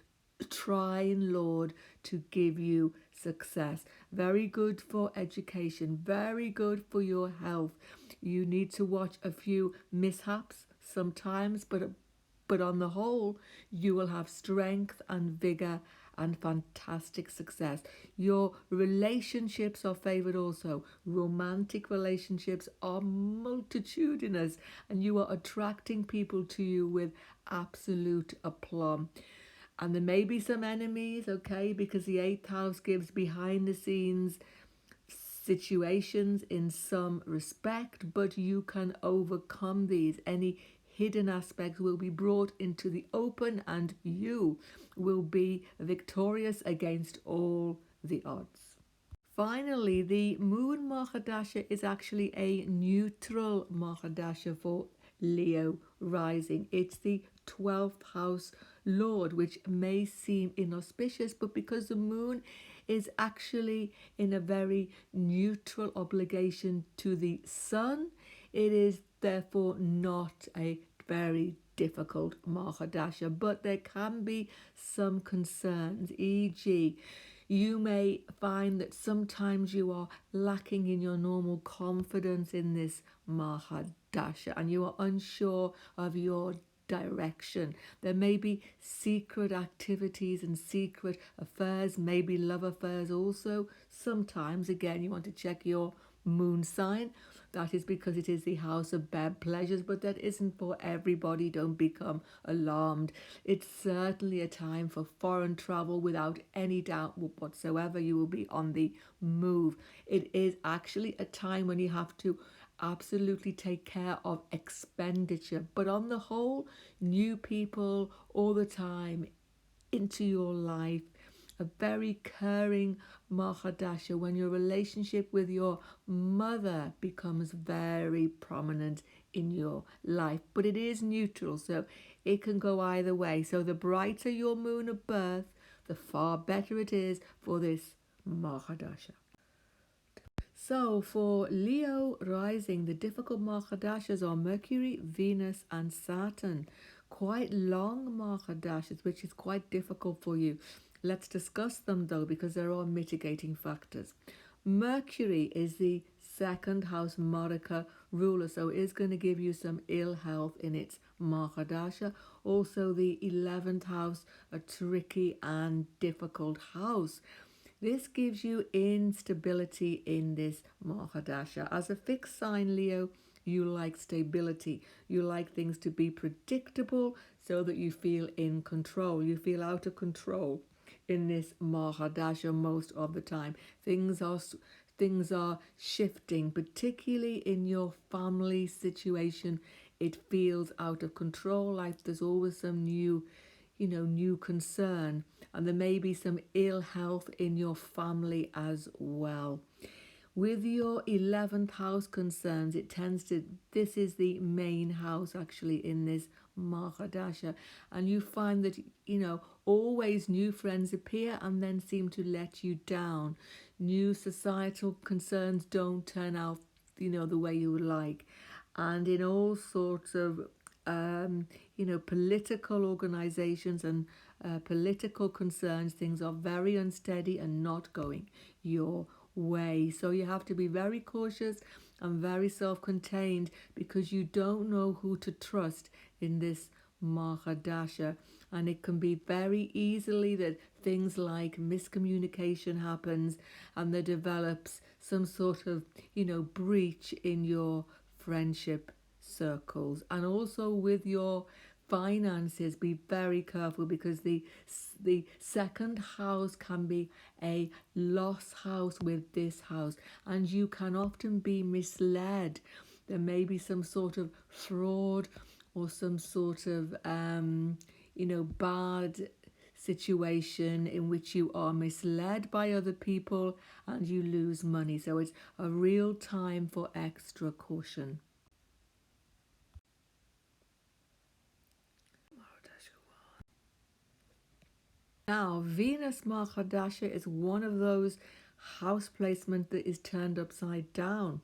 trine lord to give you success. Very good for education, very good for your health. You need to watch a few mishaps sometimes, but on the whole, you will have strength and vigor and fantastic success. Your relationships are favored also. Romantic relationships are multitudinous and you are attracting people to you with absolute aplomb. And there may be some enemies, okay, because the eighth house gives behind the scenes situations in some respect, but you can overcome these. Any hidden aspects will be brought into the open and you will be victorious against all the odds. Finally, the Moon Mahadasha is actually a neutral Mahadasha for Leo rising. It's the 12th house lord, which may seem inauspicious, but because the moon is actually in a very neutral obligation to the sun, it is therefore not a very difficult Mahadasha, but there can be some concerns, e.g., you may find that sometimes you are lacking in your normal confidence in this Mahadasha and you are unsure of your direction. There may be secret activities and secret affairs, maybe love affairs also. Sometimes, again, you want to check your moon sign. That is because it is the house of bad pleasures, but that isn't for everybody. Don't become alarmed. It's certainly a time for foreign travel without any doubt whatsoever. You will be on the move. It is actually a time when you have to absolutely take care of expenditure, but on the whole, new people all the time into your life. A very caring Mahadasha when your relationship with your mother becomes very prominent in your life, but it is neutral, so it can go either way. So the brighter your moon of birth, the far better it is for this Mahadasha. So for Leo rising, the difficult Mahadashas are Mercury, Venus and Saturn. quite long Mahadashas, which is quite difficult for you. Let's discuss them though, because there are mitigating factors. Mercury is the second house Marika ruler, so it is going to give you some ill health in its Mahadasha. Also, the 11th house, a tricky and difficult house. This gives you instability in this Mahadasha. As a fixed sign, Leo, you like stability. You like things to be predictable so that you feel in control. You feel out of control in this Mahadasha most of the time. Things are shifting, particularly in your family situation. It feels out of control, like there's always some new concern, and there may be some ill health in your family as well. With your 11th house concerns, this is the main house actually in this Mahadasha, and you find that, always new friends appear and then seem to let you down. New societal concerns don't turn out, the way you would like. And in all sorts of political organizations and political concerns, things are very unsteady and not going your way. So you have to be very cautious and very self-contained, because you don't know who to trust in this Mahadasha. And it can be very easily that things like miscommunication happens and there develops some sort of, breach in your friendship circles. And also with your finances, be very careful, because the second house can be a loss house with this house, and you can often be misled. There may be some sort of fraud or some sort of bad situation in which you are misled by other people and you lose money. So it's a real time for extra caution. Now, Venus Mahadasha is one of those house placement that is turned upside down.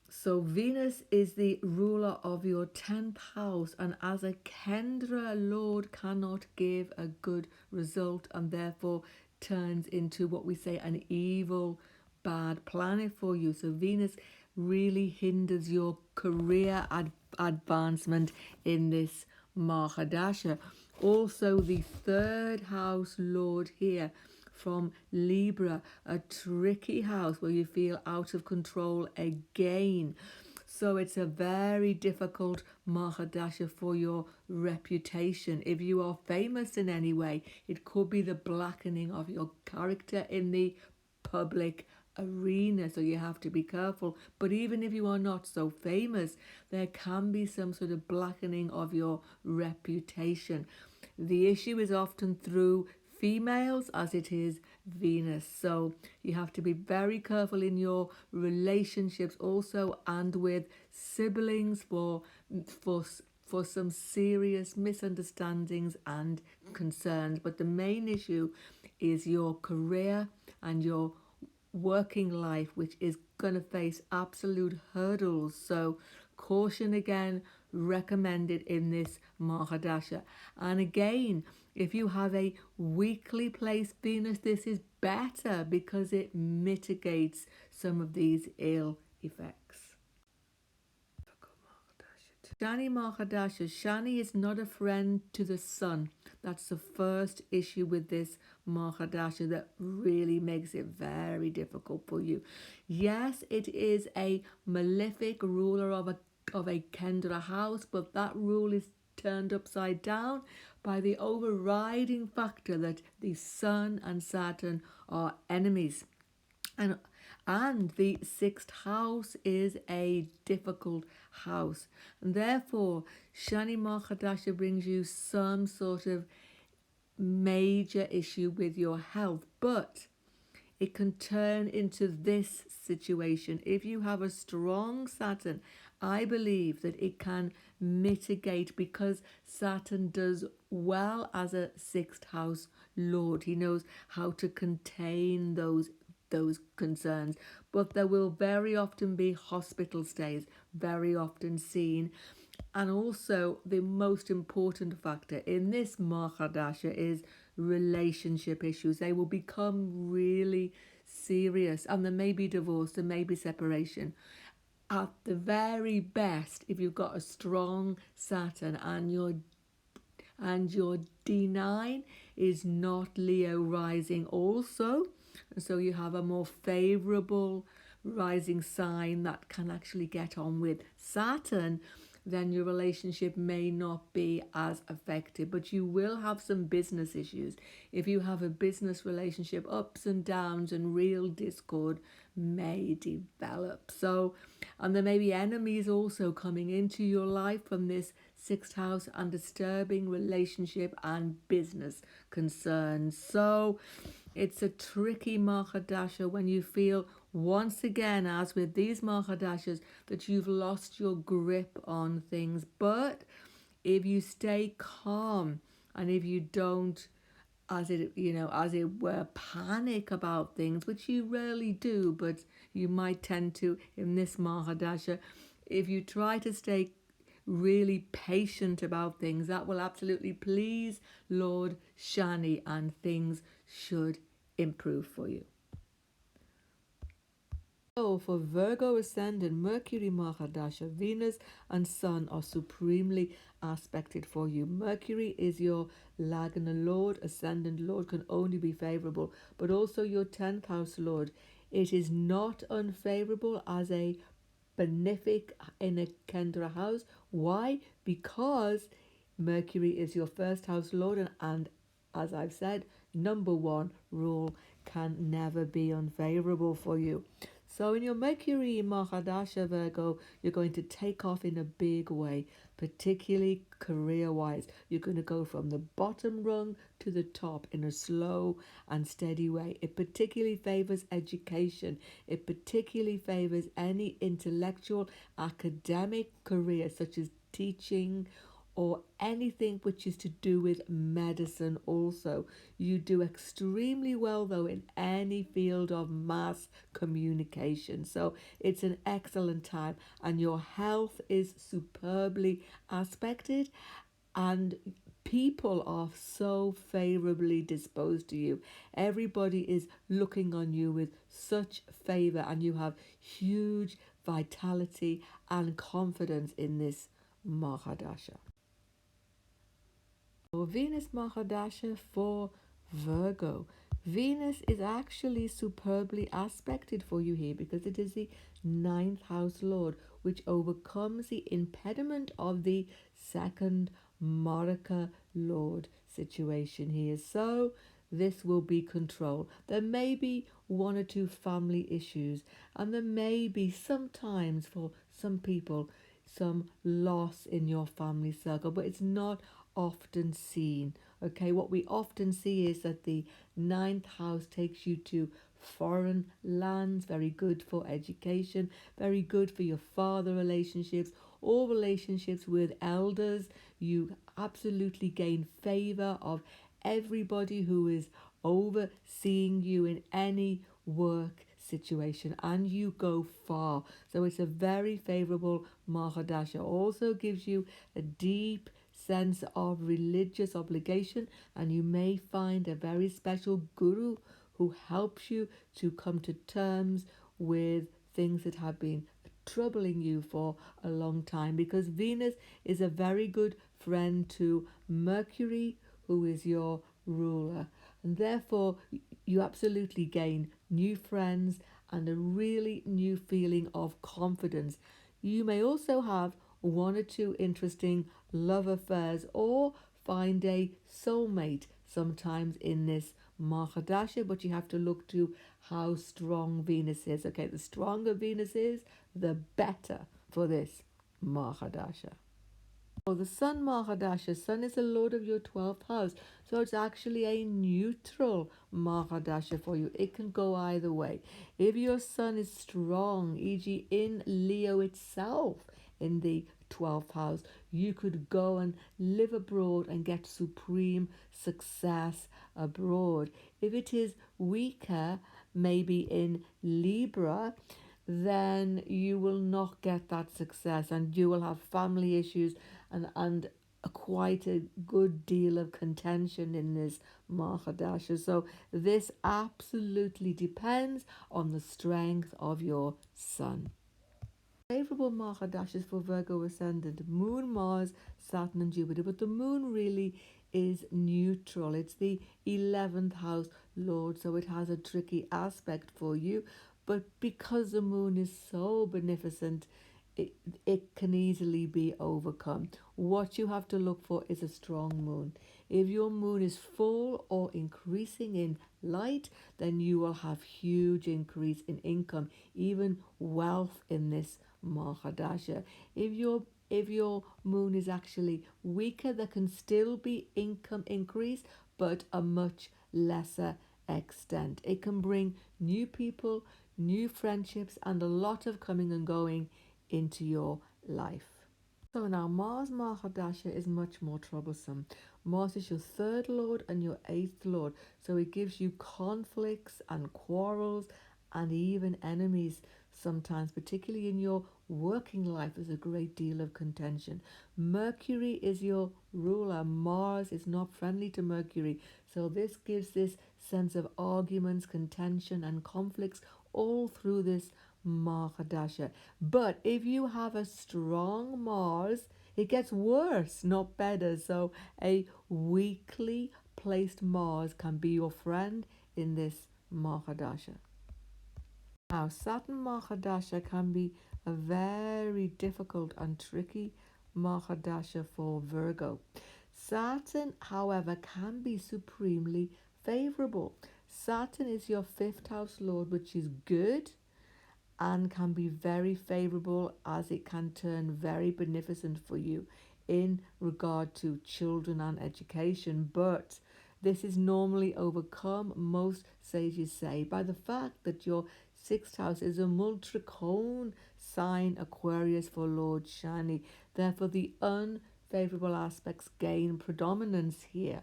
So Venus is the ruler of your 10th house, and as a Kendra Lord cannot give a good result, and therefore turns into what we say an evil, bad planet for you. So Venus really hinders your career advancement in this Mahadasha. Also, the 3rd house Lord here from Libra, a tricky house where you feel out of control again. So it's a very difficult Mahadasha for your reputation. If you are famous in any way, it could be the blackening of your character in the public arena, so you have to be careful. But even if you are not so famous, there can be some sort of blackening of your reputation. The issue is often through females, as it is Venus. So you have to be very careful in your relationships also, and with siblings for some serious misunderstandings and concerns. But the main issue is your career and your working life, which is going to face absolute hurdles. So caution again recommended in this Mahadasha. And again, if you have a weakly placed Venus, this is better because it mitigates some of these ill effects. Shani Mahadasha. Shani is not a friend to the sun. That's the first issue with this Mahadasha that really makes it very difficult for you. Yes, it is a malefic ruler of a Kendra house, but that rule is turned upside down by the overriding factor that the Sun and Saturn are enemies. And the 6th house is a difficult house. And therefore, Shani Mahadasha brings you some sort of major issue with your health. But it can turn into this situation. If you have a strong Saturn, I believe that it can mitigate, because Saturn does well as a 6th house Lord. He knows how to contain those concerns. But there will very often be hospital stays, very often seen. And also, the most important factor in this Mahadasha is relationship issues. They will become really serious, and there may be divorce, there may be separation. At the very best, if you've got a strong Saturn and your D9 is not Leo rising also, so you have a more favorable rising sign that can actually get on with Saturn, then your relationship may not be as affected, but you will have some business issues. If you have a business relationship, ups and downs and real discord may develop. So, and there may be enemies also coming into your life from this sixth house and disturbing relationship and business concerns. So it's a tricky Mahadasha when you feel once again, as with these Mahadashas, that you've lost your grip on things. But if you stay calm and if you don't, as it were, panic about things, which you rarely do, but you might tend to in this Mahadasha, if you try to stay really patient about things, that will absolutely please Lord Shani and things should improve for you. So for Virgo ascendant, Mercury, Mahadasha, Venus and Sun are supremely aspected for you. Mercury is your Lagna Lord, ascendant Lord, can only be favorable, but also your 10th house Lord. It is not unfavorable as a benefic in a Kendra house. Why? Because Mercury is your first house Lord, and as I've said, number one rule can never be unfavorable for you. So in your Mercury Mahadasha Virgo, you're going to take off in a big way, particularly career-wise. You're going to go from the bottom rung to the top in a slow and steady way. It particularly favors education. It particularly favors any intellectual, academic career, such as teaching, or anything which is to do with medicine also. You do extremely well though in any field of mass communication. So it's an excellent time and your health is superbly aspected and people are so favorably disposed to you. Everybody is looking on you with such favor and you have huge vitality and confidence in this Mahadasha. Venus Mahadasha for Virgo. Venus is actually superbly aspected for you here because it is the 9th house Lord, which overcomes the impediment of the 2nd Maraka Lord situation here. So this will be control. There may be one or two family issues, and there may be sometimes for some people some loss in your family circle, but it's not often seen. Okay, what we often see is that the 9th house takes you to foreign lands, very good for education, very good for your father relationships, all relationships with elders. You absolutely gain favor of everybody who is overseeing you in any work situation and you go far. So it's a very favorable Mahadasha. Also gives you a deep sense of religious obligation and you may find a very special guru who helps you to come to terms with things that have been troubling you for a long time, because Venus is a very good friend to Mercury, who is your ruler, and therefore you absolutely gain new friends and a really new feeling of confidence. You may also have one or two interesting love affairs or find a soulmate sometimes in this Mahadasha, but you have to look to how strong Venus is. Okay, the stronger Venus is, the better for this Mahadasha. Oh, the Sun Mahadasha. Sun is the lord of your 12th house. So it's actually a neutral Mahadasha for you. It can go either way. If your Sun is strong, e.g. in Leo itself, in the 12th house, you could go and live abroad and get supreme success abroad. If it is weaker, maybe in Libra, then you will not get that success, and you will have family issues and quite a good deal of contention in this Mahadasha. So this absolutely depends on the strength of your sun. Favorable Mahadashas for Virgo ascendant: Moon, Mars, Saturn, and Jupiter. But the Moon really is neutral. It's the 11th house Lord, so it has a tricky aspect for you. But because the Moon is so beneficent, it, it can easily be overcome. What you have to look for is a strong moon. If your moon is full or increasing in light, then you will have huge increase in income, even wealth in this Mahadasha. If your moon is actually weaker, there can still be income increase, but a much lesser extent. It can bring new people, new friendships, and a lot of coming and going into your life. So now Mars Mahadasha is much more troublesome. Mars is your third lord and your eighth lord, so it gives you conflicts and quarrels and even enemies sometimes, particularly in your working life. There's a great deal of contention. Mercury is your ruler. Mars is not friendly to Mercury, so this gives this sense of arguments, contention, and conflicts all through this Mahadasha. But if you have a strong Mars, it gets worse, not better. So a weakly placed Mars can be your friend in this Mahadasha. Now, Saturn Mahadasha can be a very difficult and tricky Mahadasha for Virgo. Saturn, however, can be supremely favorable. Saturn is your fifth house lord, which is good and can be very favorable, as it can turn very beneficent for you in regard to children and education. But this is normally overcome, most sages say, by the fact that your sixth house is a multicone sign, Aquarius, for Lord Shani. Therefore, the unfavorable aspects gain predominance here.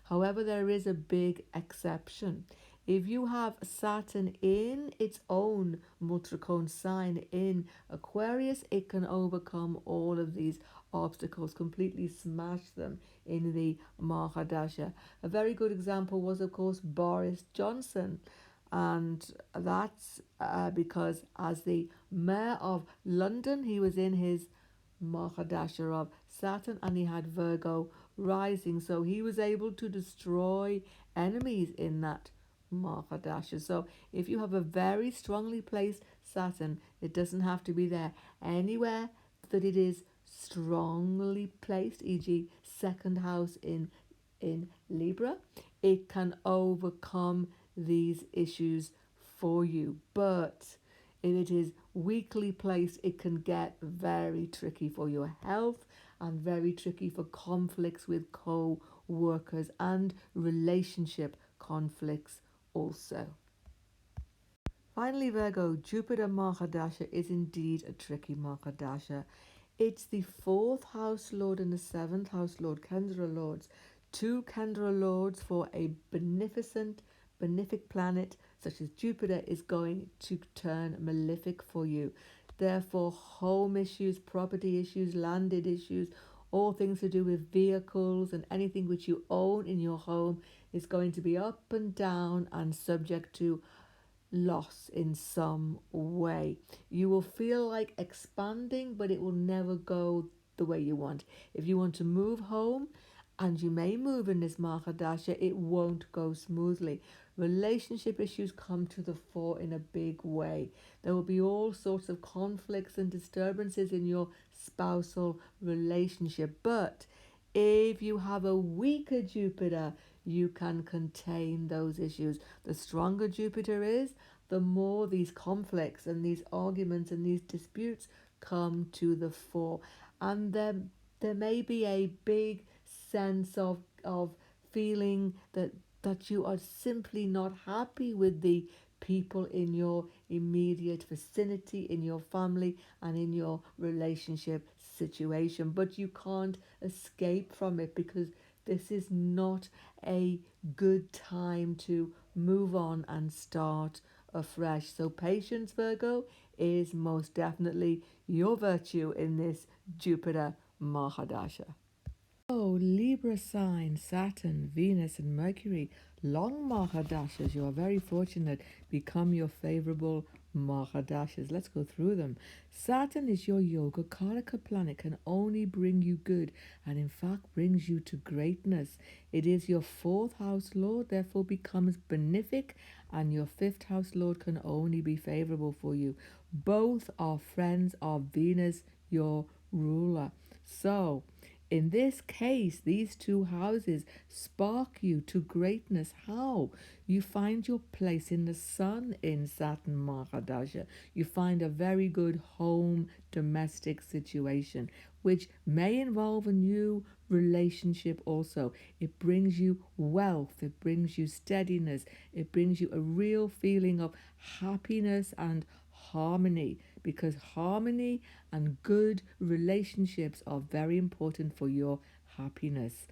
However, there is a big exception. If you have Saturn in its own multicone sign in Aquarius, it can overcome all of these obstacles, completely smash them in the Mahadasha. A very good example was, of course, Boris Johnson. And that's because as the mayor of London, he was in his Mahadasha of Saturn and he had Virgo rising. So he was able to destroy enemies in that Mahadasha. So if you have a very strongly placed Saturn, it doesn't have to be there. Anywhere that it is strongly placed, e.g. second house in Libra, it can overcome these issues for you. But if it is weakly placed, it can get very tricky for your health and very tricky for conflicts with co-workers and relationship conflicts also. Finally, Virgo, Jupiter Mahadasha is indeed a tricky Mahadasha. It's the fourth house lord and the seventh house lord, Kendra lords. Two Kendra lords for a benefic planet such as Jupiter is going to turn malefic for you. Therefore, home issues, property issues, landed issues, all things to do with vehicles and anything which you own in your home is going to be up and down and subject to loss in some way. You will feel like expanding, but it will never go the way you want. If you want to move home, and you may move in this Mahadasha, it won't go smoothly. Relationship issues come to the fore in a big way. There will be all sorts of conflicts and disturbances in your spousal relationship. But if you have a weaker Jupiter, you can contain those issues. The stronger Jupiter is, the more these conflicts and these arguments and these disputes come to the fore. And there may be a big sense of feeling that you are simply not happy with the people in your immediate vicinity, in your family, and in your relationship situation. But you can't escape from it because this is not a good time to move on and start afresh. So patience, Virgo, is most definitely your virtue in this Jupiter Mahadasha. Oh, Libra sign, Saturn, Venus, and Mercury, long Mahadashas. You are very fortunate. Become your favorable Mahadashas. Let's go through them. Saturn is your yoga karaka planet, can only bring you good and, in fact, brings you to greatness. It is your fourth house lord, therefore becomes benefic, and your fifth house lord can only be favorable for you. Both are friends of Venus, your ruler. So, in this case, these two houses spark you to greatness. How? You find your place in the sun in Saturn Mahadasha. You find a very good home domestic situation, which may involve a new relationship also. It brings you wealth, it brings you steadiness, it brings you a real feeling of happiness and harmony, because harmony and good relationships are very important for your happiness.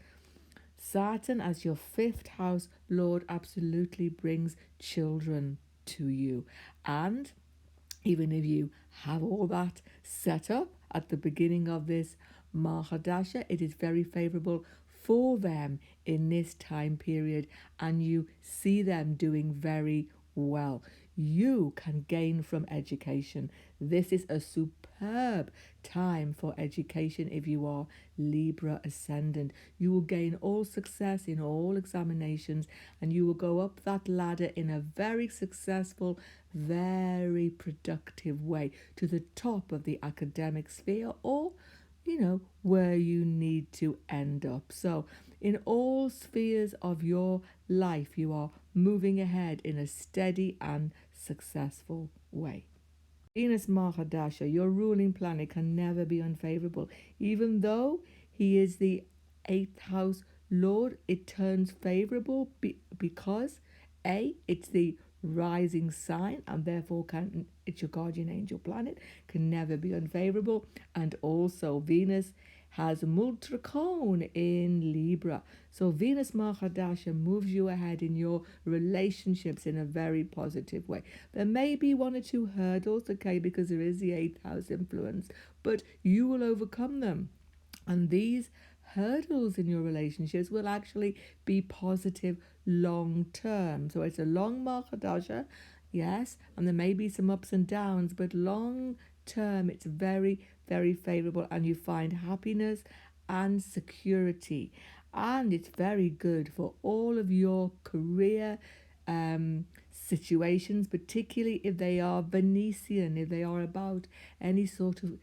Saturn, as your fifth house lord, absolutely brings children to you. And even if you have all that set up at the beginning of this Mahadasha, it is very favorable for them in this time period, and you see them doing very well. You can gain from education. This is a superb time for education if you are Libra ascendant. You will gain all success in all examinations, and you will go up that ladder in a very successful, very productive way to the top of the academic sphere, or where you need to end up. So in all spheres of your life, you are moving ahead in a steady and successful way. Venus Mahadasha, your ruling planet, can never be unfavorable. Even though he is the eighth house lord, it turns favorable because it's the rising sign, and therefore it's your guardian angel planet, can never be unfavorable. And also Venus has Multracone in Libra. So Venus Mahadasha moves you ahead in your relationships in a very positive way. There may be one or two hurdles, okay, because there is the eighth house influence, but you will overcome them. And these hurdles in your relationships will actually be positive long term. So it's a long Mahadasha, yes, and there may be some ups and downs, but long term it's very, very favorable, and you find happiness and security. And it's very good for all of your career situations, particularly if they are Venetian, if they are about any sort of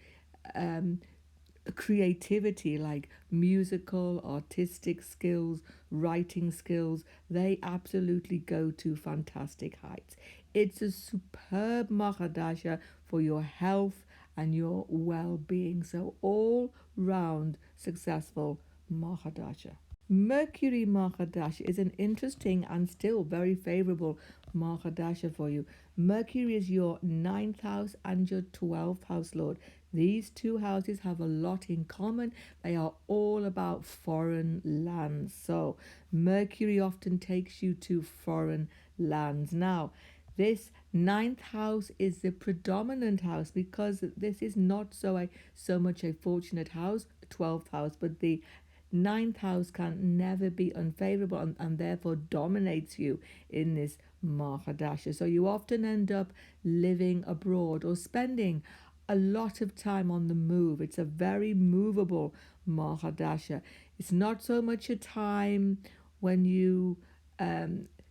creativity, like musical, artistic skills, writing skills. They absolutely go to fantastic heights. It's a superb Mahadasha for your health and your well-being. So all round successful Mahadasha. Mercury Mahadasha is an interesting and still very favorable Mahadasha for you. Mercury is your ninth house and your 12th house lord. These two houses have a lot in common. They are all about foreign lands. So Mercury often takes you to foreign lands. Now, this ninth house is the predominant house, because this is not so much a fortunate house, 12th house, but the ninth house can never be unfavorable, and therefore dominates you in this Mahadasha. So you often end up living abroad or spending a lot of time on the move. It's a very movable Mahadasha. It's not so much a time when you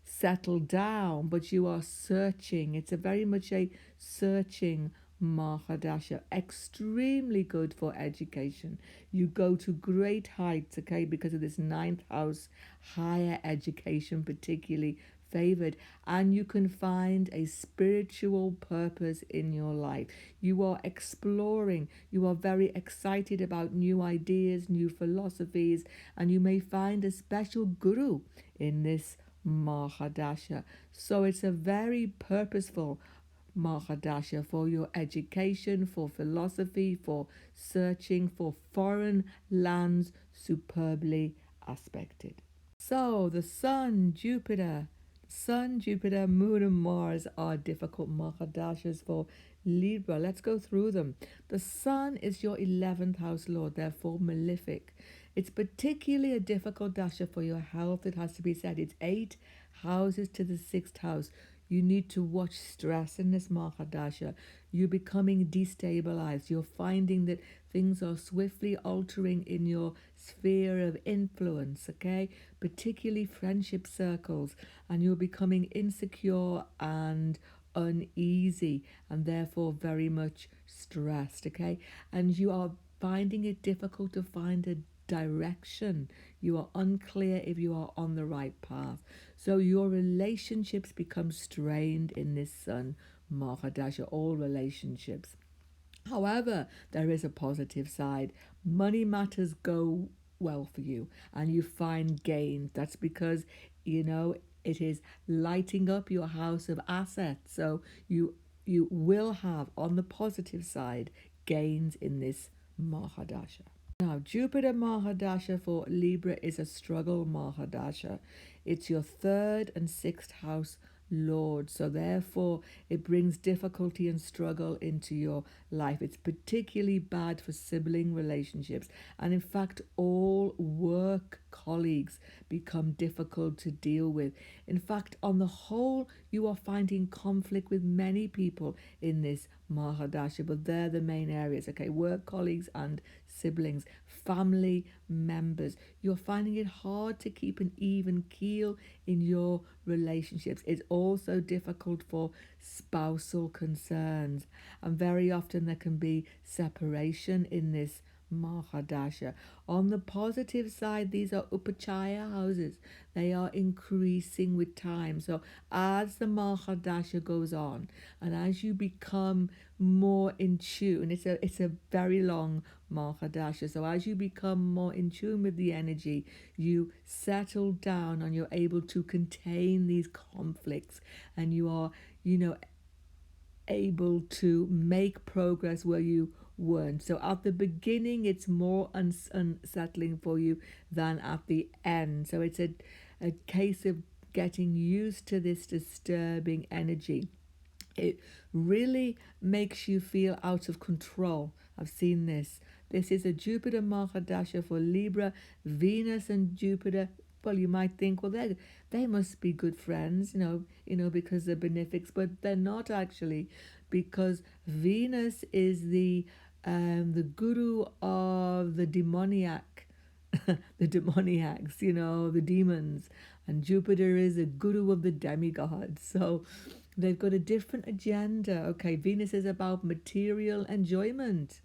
settle down, but you are searching. It's a very much a searching Mahadasha. Extremely good for education. You go to great heights, okay, because of this ninth house, higher education particularly favored, and you can find a spiritual purpose in your life. You are exploring, you are very excited about new ideas, new philosophies, and you may find a special guru in this Mahadasha. So it's a very purposeful Mahadasha for your education, for philosophy, for searching for foreign lands, superbly aspected. So the Sun, Jupiter, Moon, and Mars are difficult Mahadashas for Libra, let's go through them. The Sun is your 11th house lord, therefore malefic. It's particularly a difficult dasha for your health, it has to be said. It's 8 houses to the 6th house. You need to watch stress in this Mahadasha. You're becoming destabilized. You're finding that things are swiftly altering in your sphere of influence, okay? Particularly friendship circles. And you're becoming insecure and uneasy and therefore very much stressed, okay? And you are finding it difficult to find a direction. You are unclear if you are on the right path. So your relationships become strained in this Sun Mahadasha, all relationships. However, there is a positive side. Money matters go well for you and you find gains. That's because, you know, it is lighting up your house of assets. So you will have, on the positive side, gains in this Mahadasha. Now, Jupiter Mahadasha for Libra is a struggle Mahadasha. It's your 3rd and 6th house lord. So therefore, it brings difficulty and struggle into your life. It's particularly bad for sibling relationships. And in fact, all work colleagues become difficult to deal with. In fact, on the whole, you are finding conflict with many people in this Mahadasha, but they're the main areas, okay? Work colleagues and siblings, family members. You're finding it hard to keep an even keel in your relationships. It's also difficult for spousal concerns, and very often there can be separation in this Mahadasha. On the positive side, these are Upachaya houses. They are increasing with time. So as the Mahadasha goes on and as you become more in tune, it's a very long Mahadasha. So as you become more in tune with the energy, you settle down and you're able to contain these conflicts, and you are, you know, able to make progress where you weren't. So at the beginning, it's more unsettling for you than at the end. So it's a case of getting used to this disturbing energy. It really makes you feel out of control. I've seen this. This is a Jupiter Mahadasha for Libra. Venus and Jupiter, well, you might think, well, they must be good friends, you know, because they're benefics, but they're not actually, because Venus is the guru of the demoniac, the demoniacs, you know, the demons, and Jupiter is a guru of the demigods. So they've got a different agenda. Okay, Venus is about material enjoyment,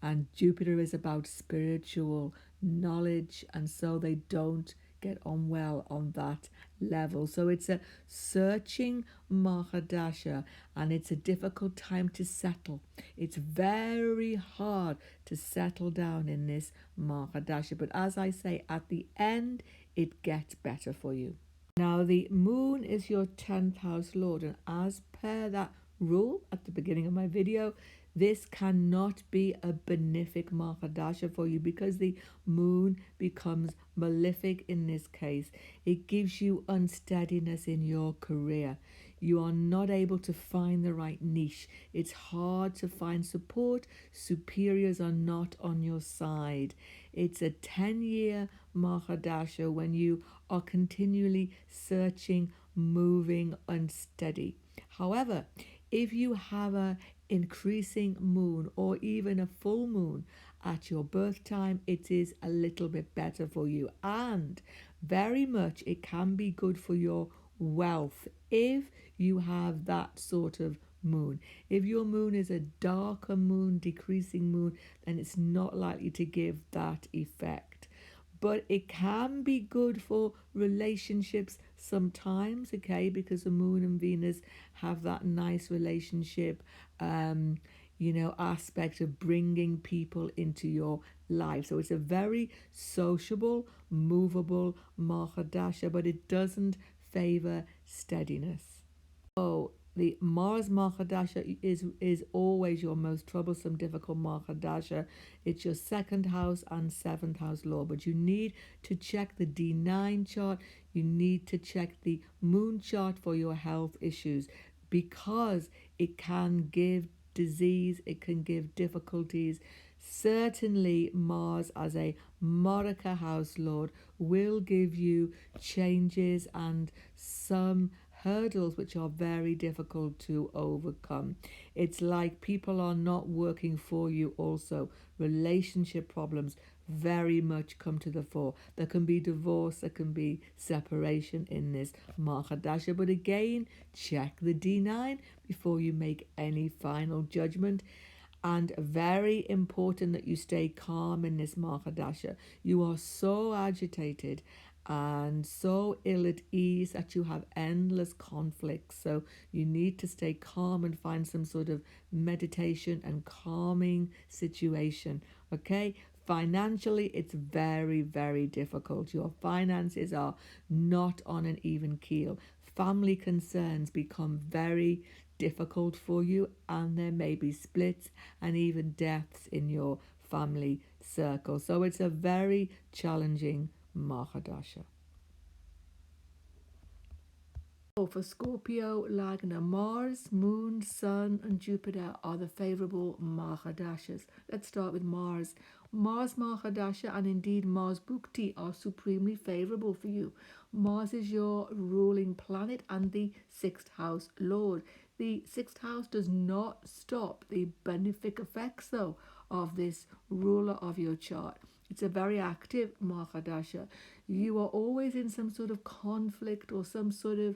and Jupiter is about spiritual knowledge, and so they don't get on well on that level. So it's a searching Mahadasha, and it's a difficult time to settle. It's very hard to settle down in this Mahadasha, but as I say, at the end it gets better for you. Now, the moon is your 10th house lord, and as per that rule at the beginning of my video, this cannot be a benefic Mahadasha for you because the moon becomes malefic in this case. It gives you unsteadiness in your career. You are not able to find the right niche. It's hard to find support. Superiors are not on your side. It's a 10-year Mahadasha when you are continually searching, moving, unsteady. However, if you have a increasing moon or even a full moon at your birth time, it is a little bit better for you, and very much it can be good for your wealth if you have that sort of moon. If your moon is a darker moon, decreasing moon, then it's not likely to give that effect. But it can be good for relationships sometimes, okay, because the moon and Venus have that nice relationship, aspect of bringing people into your life. So it's a very sociable, movable Mahadasha, but it doesn't favor steadiness. So the Mars Mahadasha is always your most troublesome, difficult Mahadasha. It's your 2nd house and 7th house lord. But you need to check the D9 chart. You need to check the moon chart for your health issues, because it can give disease, it can give difficulties. Certainly, Mars as a Maraka house lord will give you changes and some hurdles which are very difficult to overcome. It's like people are not working for you, also. Relationship problems very much come to the fore. There can be divorce, there can be separation in this Mahadasha, but again, check the D9 before you make any final judgment. And very important that you stay calm in this Mahadasha. You are so agitated and so ill at ease that you have endless conflicts. So you need to stay calm and find some sort of meditation and calming situation. Okay? Financially, it's very, very difficult. Your finances are not on an even keel. Family concerns become very difficult for you, and there may be splits and even deaths in your family circle. So it's a very challenging Mahadasha. For Scorpio, Lagna, Mars, Moon, Sun, and Jupiter are the favourable Mahadashas. Let's start with Mars. Mars Mahadasha and indeed Mars Bhukti are supremely favourable for you. Mars is your ruling planet and the sixth house lord. The sixth house does not stop the benefic effects, though, of this ruler of your chart. It's a very active Mahadasha. You are always in some sort of conflict or some sort of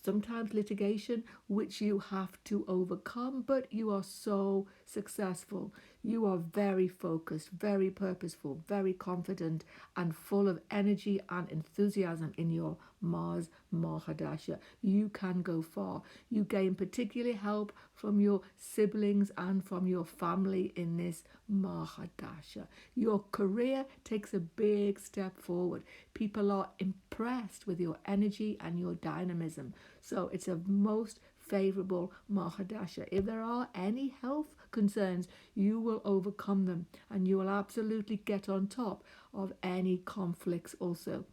sometimes litigation which you have to overcome, but you are so successful. You are very focused, very purposeful, very confident, and full of energy and enthusiasm in your Mars Mahadasha. You can go far. You gain particularly help from your siblings and from your family in this Mahadasha. Your career takes a big step forward. People are impressed with your energy and your dynamism. So it's a most favourable Mahadasha. If there are any health concerns, you will overcome them and you will absolutely get on top of any conflicts also.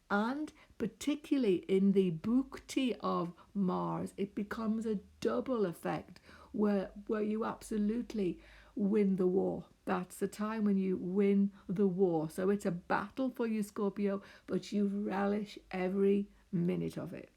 And particularly in the Bhukti of Mars, it becomes a double effect where you absolutely win the war. That's the time when you win the war. So it's a battle for you, Scorpio, but you relish every minute of it.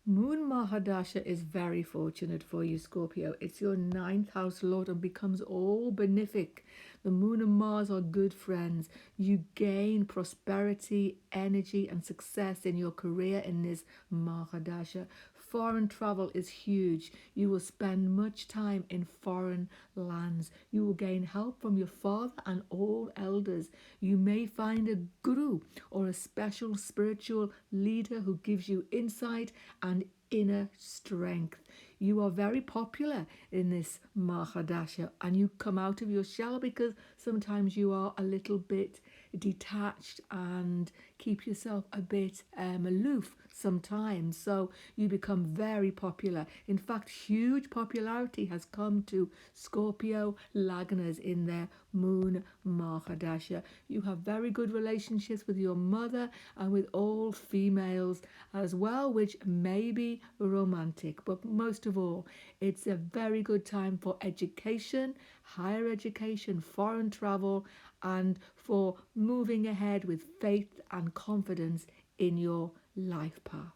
Moon Mahadasha is very fortunate for you, Scorpio. It's your ninth house lord and becomes all benefic. The Moon and Mars are good friends. You gain prosperity, energy, and success in your career in this Mahadasha. Foreign travel is huge. You will spend much time in foreign lands. You will gain help from your father and all elders. You may find a guru or a special spiritual leader who gives you insight and inner strength. You are very popular in this Mahadasha and you come out of your shell because sometimes you are a little bit detached and keep yourself a bit aloof sometimes. So you become very popular. In fact, huge popularity has come to Scorpio Lagnas in their Moon Mahadasha. You have very good relationships with your mother and with all females as well, which may be romantic. But most of all, it's a very good time for education, higher education, foreign travel, and for moving ahead with faith and confidence in your life path.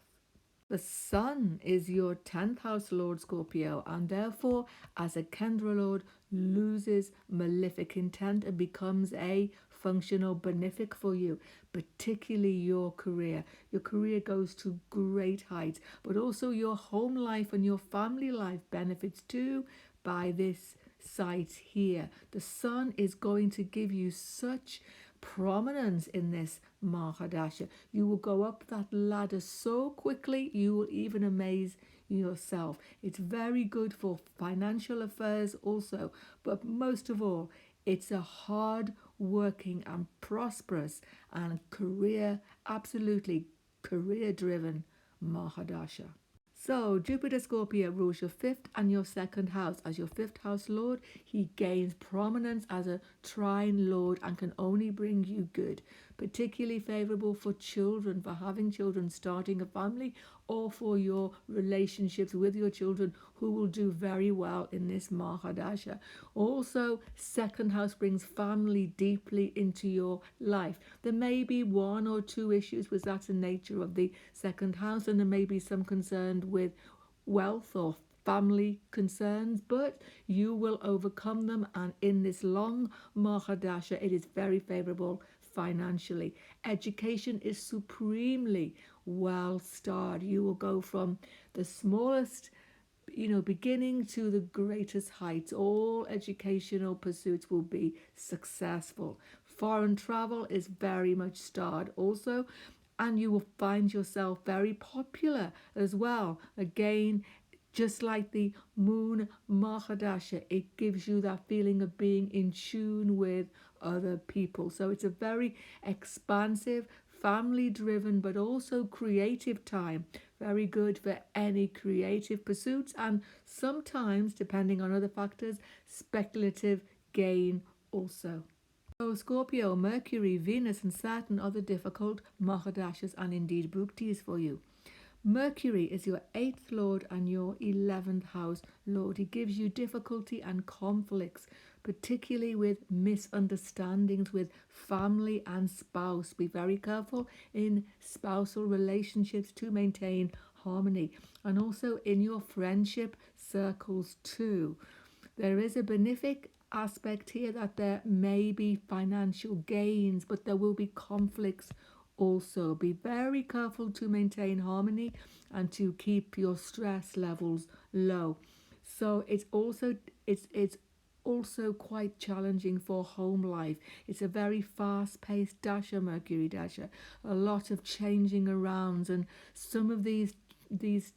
The Sun is your 10th house lord, Scorpio, and therefore, as a Kendra lord, loses malefic intent and becomes a functional benefic for you, particularly your career. Your career goes to great heights, but also your home life and your family life benefits too by this site here. The Sun is going to give you such prominence in this Mahadasha. You will go up that ladder so quickly you will even amaze yourself. It's very good for financial affairs also, but most of all, it's a hard working and prosperous and absolutely career driven Mahadasha. So Jupiter Scorpio rules your fifth and your second house. As your fifth house lord, he gains prominence as a trine lord and can only bring you good. Particularly favorable for children, for having children, starting a family, or for your relationships with your children, who will do very well in this Mahadasha. Also, second house brings family deeply into your life. There may be one or two issues, with that's the nature of the second house, and there may be some concern with wealth or family concerns, but you will overcome them, and in this long Mahadasha it is very favorable financially. Education is supremely well starred. You will go from the smallest beginning to the greatest heights. All educational pursuits will be successful. Foreign travel is very much starred also, and you will find yourself very popular as well. Again, just like the moon Mahadasha, it gives you that feeling of being in tune with other people. So it's a very expansive, family driven, but also creative time. Very good for any creative pursuits, and sometimes, depending on other factors, speculative gain also. So Scorpio, Mercury, Venus and Saturn are the difficult Mahadashas and indeed Bhuktis for you. Mercury is your 8th lord and your 11th house lord. He gives you difficulty and conflicts, particularly with misunderstandings with family and spouse. Be very careful in spousal relationships to maintain harmony, and also in your friendship circles too. There is a benefic aspect here that there may be financial gains, but there will be conflicts also. Be very careful to maintain harmony and to keep your stress levels low. So it's also quite challenging for home life. It's a very fast-paced Dasha, Mercury Dasha. A lot of changing around, and some of these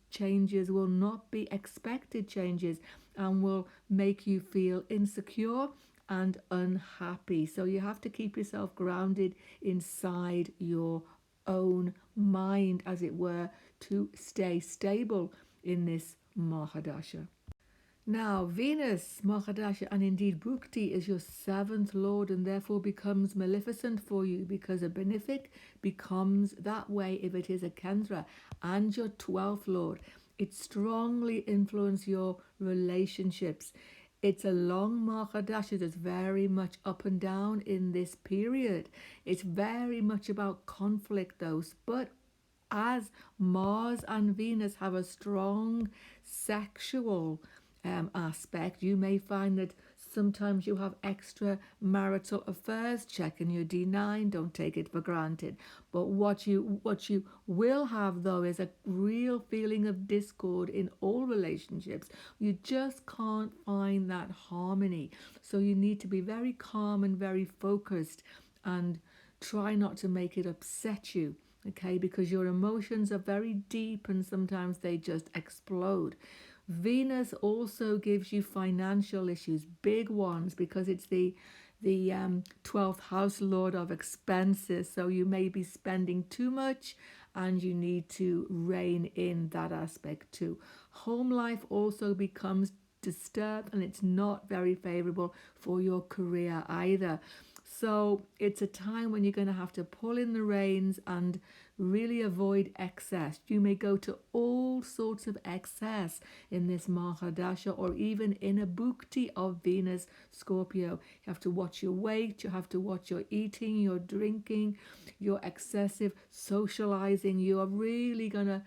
changes will not be expected changes and will make you feel insecure and unhappy. So you have to keep yourself grounded inside your own mind, as it were, to stay stable in this Mahadasha. Now, Venus, Mahadasha, and indeed Bhukti is your 7th lord and therefore becomes maleficent for you, because a benefic becomes that way if it is a Kendra, and your 12th lord. It strongly influences your relationships. It's a long Mahadasha that's very much up and down in this period. It's very much about conflict though, but as Mars and Venus have a strong sexual aspect, you may find that sometimes you have extra marital affairs. Check in your D9, don't take it for granted. But what you will have though is a real feeling of discord in all relationships. You just can't find that harmony. So you need to be very calm and very focused, and try not to make it upset you. Okay, because your emotions are very deep and sometimes they just explode. Venus also gives you financial issues, big ones, because it's the 12th house lord of expenses. So you may be spending too much and you need to rein in that aspect too. Home life also becomes disturbed, and it's not very favorable for your career either. So it's a time when you're going to have to pull in the reins and really avoid excess. You may go to all sorts of excess in this Mahadasha, or even in a Bhukti of Venus Scorpio. You have to watch your weight, you have to watch your eating, your drinking, your excessive socializing. You are really going to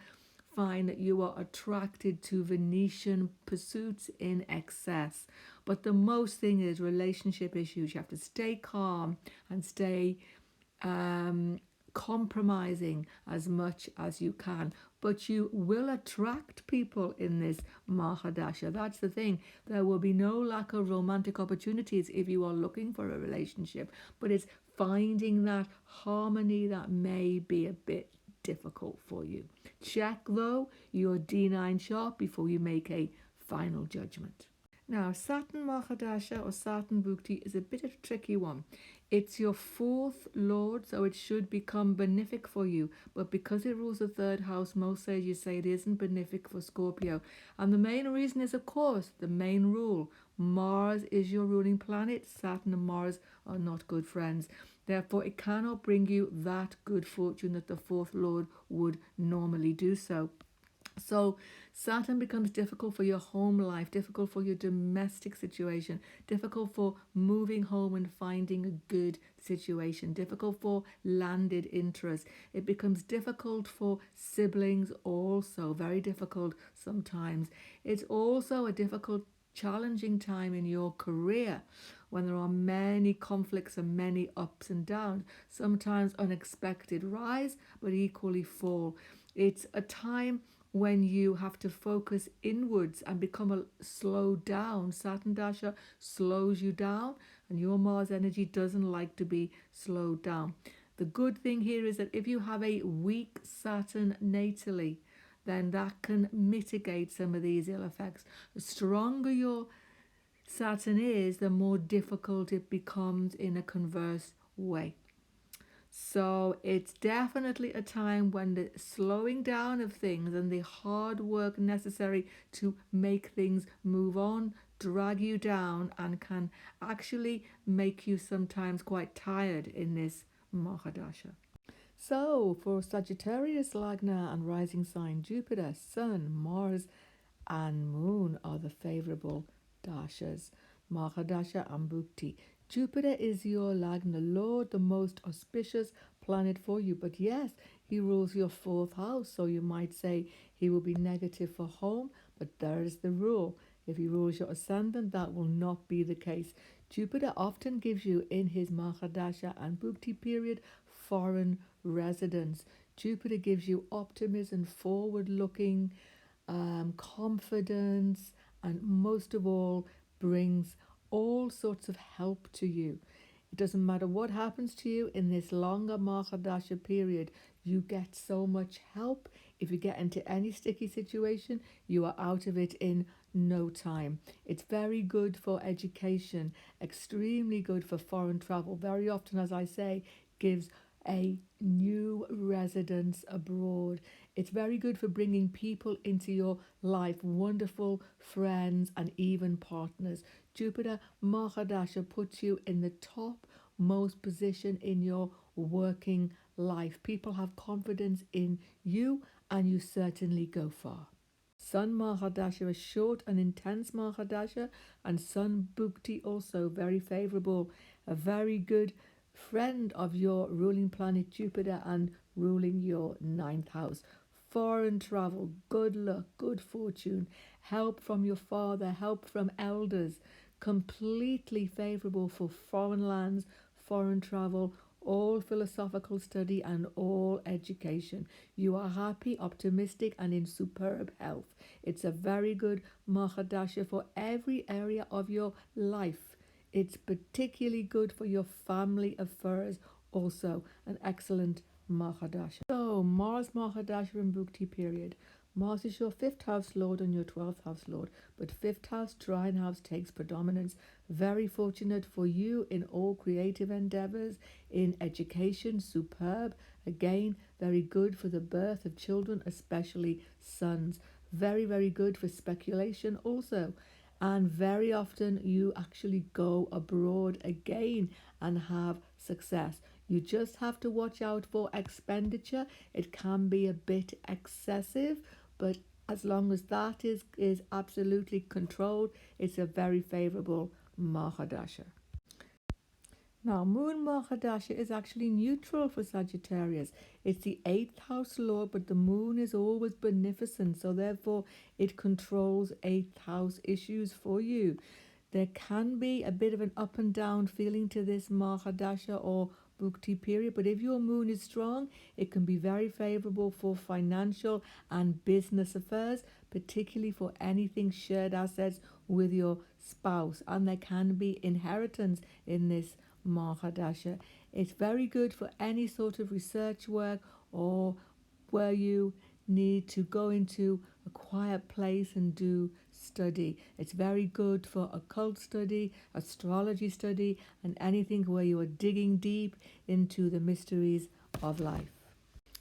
find that you are attracted to Venetian pursuits in excess. But the most thing is relationship issues. You have to stay calm and stay compromising as much as you can. But you will attract people in this Mahadasha. That's the thing. There will be no lack of romantic opportunities if you are looking for a relationship. But it's finding that harmony that may be a bit difficult for you. Check though your D9 chart before you make a final judgment. Now, Saturn Mahadasha or Saturn Bhukti is a bit of a tricky one. It's your fourth lord, so it should become benefic for you. But because it rules the third house, most sages say it isn't benefic for Scorpio. And the main reason is, of course, the main rule. Mars is your ruling planet. Saturn and Mars are not good friends. Therefore, it cannot bring you that good fortune that the fourth lord would normally do so. So Saturn becomes difficult for your home life, difficult for your domestic situation, difficult for moving home and finding a good situation, difficult for landed interest. It becomes difficult for siblings also, very difficult sometimes. It's also a difficult, challenging time in your career when there are many conflicts and many ups and downs, sometimes unexpected rise, but equally fall. It's a time when you have to focus inwards and become slow down. Saturn Dasha slows you down, and your Mars energy doesn't like to be slowed down. The good thing here is that if you have a weak Saturn natally, then that can mitigate some of these ill effects. The stronger your Saturn is, the more difficult it becomes in a converse way. So it's definitely a time when the slowing down of things and the hard work necessary to make things move on drag you down and can actually make you sometimes quite tired in this Mahadasha. So for Sagittarius, Lagna and rising sign Jupiter, Sun, Mars and Moon are the favorable dashas, Mahadasha and Bhukti. Jupiter is your Lagna Lord, the most auspicious planet for you. But yes, he rules your fourth house, so you might say he will be negative for home, but there is the rule. If he rules your ascendant, that will not be the case. Jupiter often gives you, in his Mahadasha and Bhukti period, foreign residence. Jupiter gives you optimism, forward looking, confidence, and most of all, brings all sorts of help to you. It doesn't matter what happens to you in this longer Mahadasha period, you get so much help. If you get into any sticky situation, you are out of it in no time. It's very good for education, extremely good for foreign travel. Very often, as I say, gives a new residence abroad. It's very good for bringing people into your life, wonderful friends and even partners. Jupiter Mahadasha puts you in the top most position in your working life. People have confidence in you and you certainly go far. Sun Mahadasha is short and intense Mahadasha, and Sun Bhukti also very favorable, a very good friend of your ruling planet Jupiter and ruling your ninth house. Foreign travel, good luck, good fortune, help from your father, help from elders, completely favorable for foreign lands, foreign travel, all philosophical study and all education. You are happy, optimistic and in superb health. It's a very good Mahadasha for every area of your life. It's particularly good for your family affairs, also an excellent Mahadasha. So, Mars Mahadasha and Bhukti period. Mars is your fifth house lord and your 12th house lord, but fifth house, trine house, takes predominance. Very fortunate for you in all creative endeavors, in education, superb. Again, very good for the birth of children, especially sons. Very, very good for speculation also. And very often you actually go abroad again and have success. You just have to watch out for expenditure. It can be a bit excessive, but as long as that is absolutely controlled, it's a very favorable Mahadasha. Now, Moon Mahadasha is actually neutral for Sagittarius. It's the 8th house lord, but the moon is always beneficent, so therefore it controls 8th house issues for you. There can be a bit of an up and down feeling to this Mahadasha or Bhukti period, but if your moon is strong, it can be very favorable for financial and business affairs, particularly for anything shared assets with your spouse, and there can be inheritance in this Mahadasha. It's very good for any sort of research work or where you need to go into a quiet place and do study. It's very good for occult study, astrology study, and anything where you are digging deep into the mysteries of life.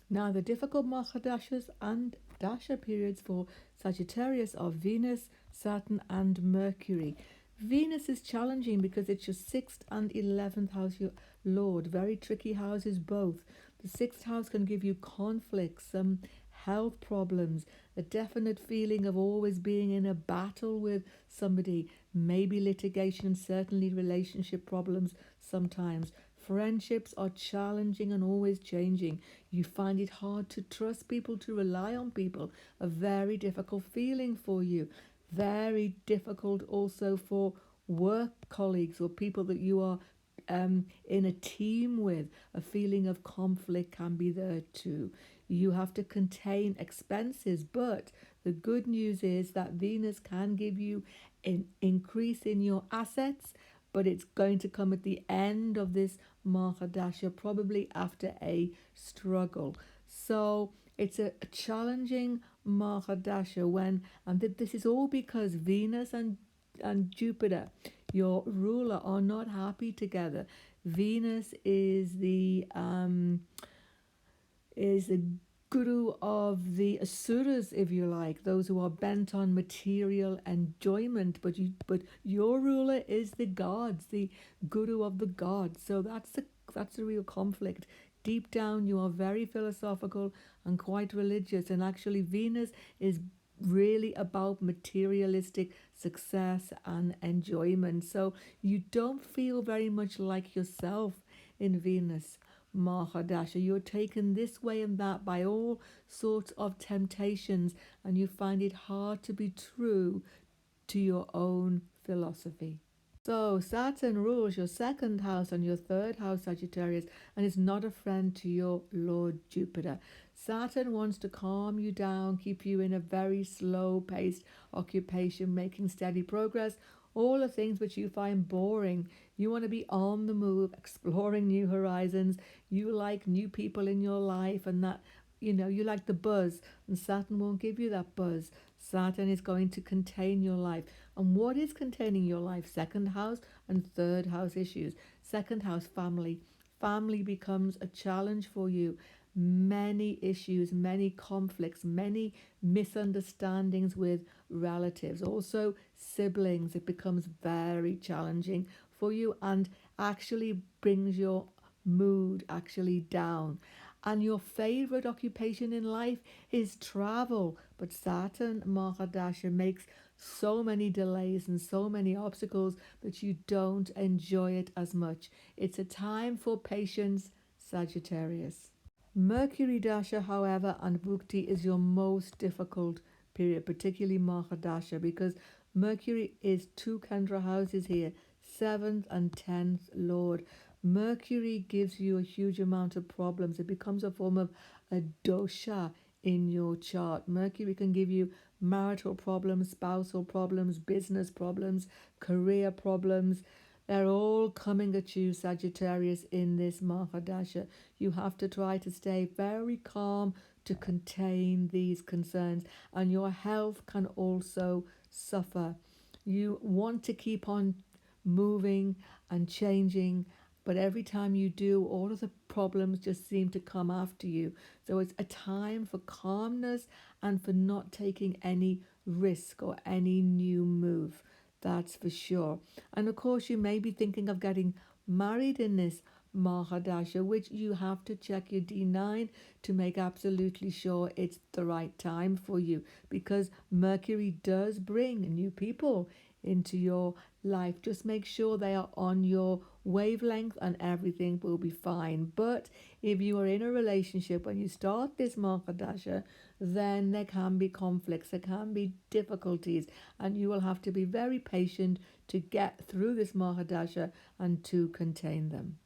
Now, the difficult Mahadashas and Dasha periods for Sagittarius are Venus, Saturn, and Mercury. Venus is challenging because it's your 6th and 11th house, your Lord. Very tricky houses, both. The 6th house can give you conflicts, some health problems, a definite feeling of always being in a battle with somebody, maybe litigation, certainly relationship problems sometimes. Friendships are challenging and always changing. You find it hard to trust people, to rely on people. A very difficult feeling for you. Very difficult also for work colleagues or people that you are in a team with. A feeling of conflict can be there too. You have to contain expenses, but the good news is that Venus can give you an increase in your assets, but it's going to come at the end of this Mahadasha, probably after a struggle. So it's a challenging Mahadasha and this is all because Venus and Jupiter, your ruler, are not happy together. Venus is the guru of the asuras, if you like, those who are bent on material enjoyment. But your ruler is the gods, the guru of the gods. So that's the real conflict. Deep down, you are very philosophical and quite religious, and actually, Venus is really about materialistic success and enjoyment. So you don't feel very much like yourself in Venus Mahadasha. You're taken this way and that by all sorts of temptations, and you find it hard to be true to your own philosophy. So Saturn rules your 2nd house and your 3rd house, Sagittarius, and is not a friend to your Lord Jupiter. Saturn wants to calm you down, keep you in a very slow-paced occupation, making steady progress, all the things which you find boring. You want to be on the move, exploring new horizons. You like new people in your life, and that, you like the buzz, and Saturn won't give you that buzz. Saturn is going to contain your life. And what is containing your life? 2nd house and 3rd house issues. 2nd house, family. Family becomes a challenge for you. Many issues, many conflicts, many misunderstandings with relatives, also siblings. It becomes very challenging for you and actually brings your mood actually down. And your favorite occupation in life is travel. But Saturn Mahadasha makes so many delays and so many obstacles that you don't enjoy it as much. It's a time for patience, Sagittarius. Mercury Dasha, however, and Bhukti is your most difficult period, particularly Mahadasha, because Mercury is 2 Kendra houses here, 7th and 10th Lord. Mercury gives you a huge amount of problems. It becomes a form of a dosha in your chart. Mercury can give you marital problems, spousal problems, business problems, career problems. They're all coming at you, Sagittarius, in this Mahadasha. You have to try to stay very calm to contain these concerns, and your health can also suffer. You want to keep on moving and changing, but every time you do, all of the problems just seem to come after you. So it's a time for calmness and for not taking any risk or any new move. That's for sure. And of course, you may be thinking of getting married in this Mahadasha, which you have to check your D9 to make absolutely sure it's the right time for you, because Mercury does bring new people into your life. Just make sure they are on your wavelength and everything will be fine. But if you are in a relationship when you start this Mahadasha, then there can be conflicts, there can be difficulties, and you will have to be very patient to get through this Mahadasha and to contain them.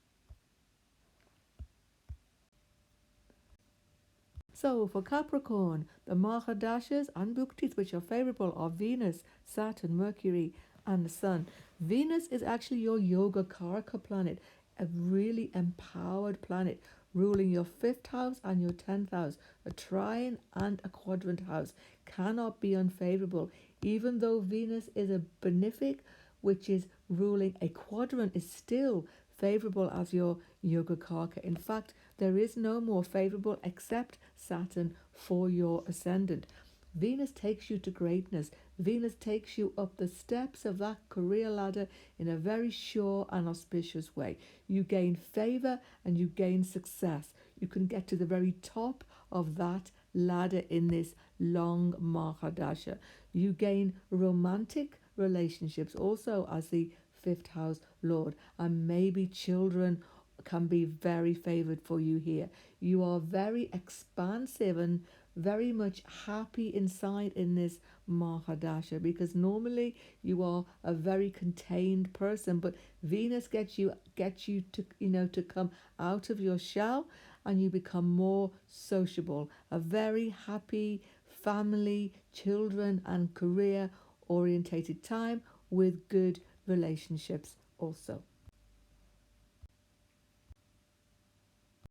So for Capricorn, the Mahadashas and Bhuktis which are favorable are Venus, Saturn, Mercury, and the Sun. Venus is actually your Yoga Karaka planet, a really empowered planet, ruling your 5th house and your 10th house. A trine and a quadrant house cannot be unfavorable. Even though Venus is a benefic, which is ruling a quadrant, is still favorable as your Yogacarca. In fact, there is no more favorable except Saturn for your ascendant. Venus takes you to greatness. Venus takes you up the steps of that career ladder in a very sure and auspicious way. You gain favor and you gain success. You can get to the very top of that ladder in this long Mahadasha. You gain romantic relationships also as the fifth house Lord, and maybe children can be very favored for you here. You are very expansive and very much happy inside in this Mahadasha, because normally you are a very contained person, but Venus gets you to to come out of your shell, and you become more sociable. A very happy family, children and career orientated time with good relationships also.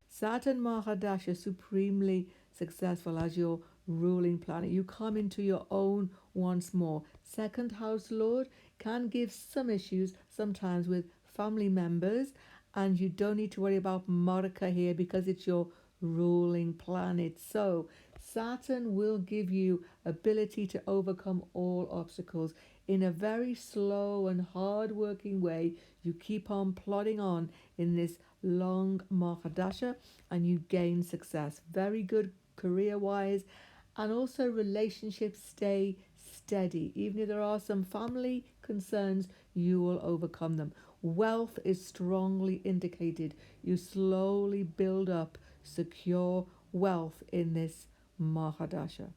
Saturn Mahadasha, supremely successful as your ruling planet. You come into your own once more. Second house Lord can give some issues sometimes with family members, and you don't need to worry about Marika here because it's your ruling planet. So Saturn will give you ability to overcome all obstacles in a very slow and hard working way. You keep on plodding on in this long Mahadasha and you gain success. Very good career wise, and also relationships stay steady. Even if there are some family concerns, you will overcome them. Wealth is strongly indicated. You slowly build up secure wealth in this Mahadasha.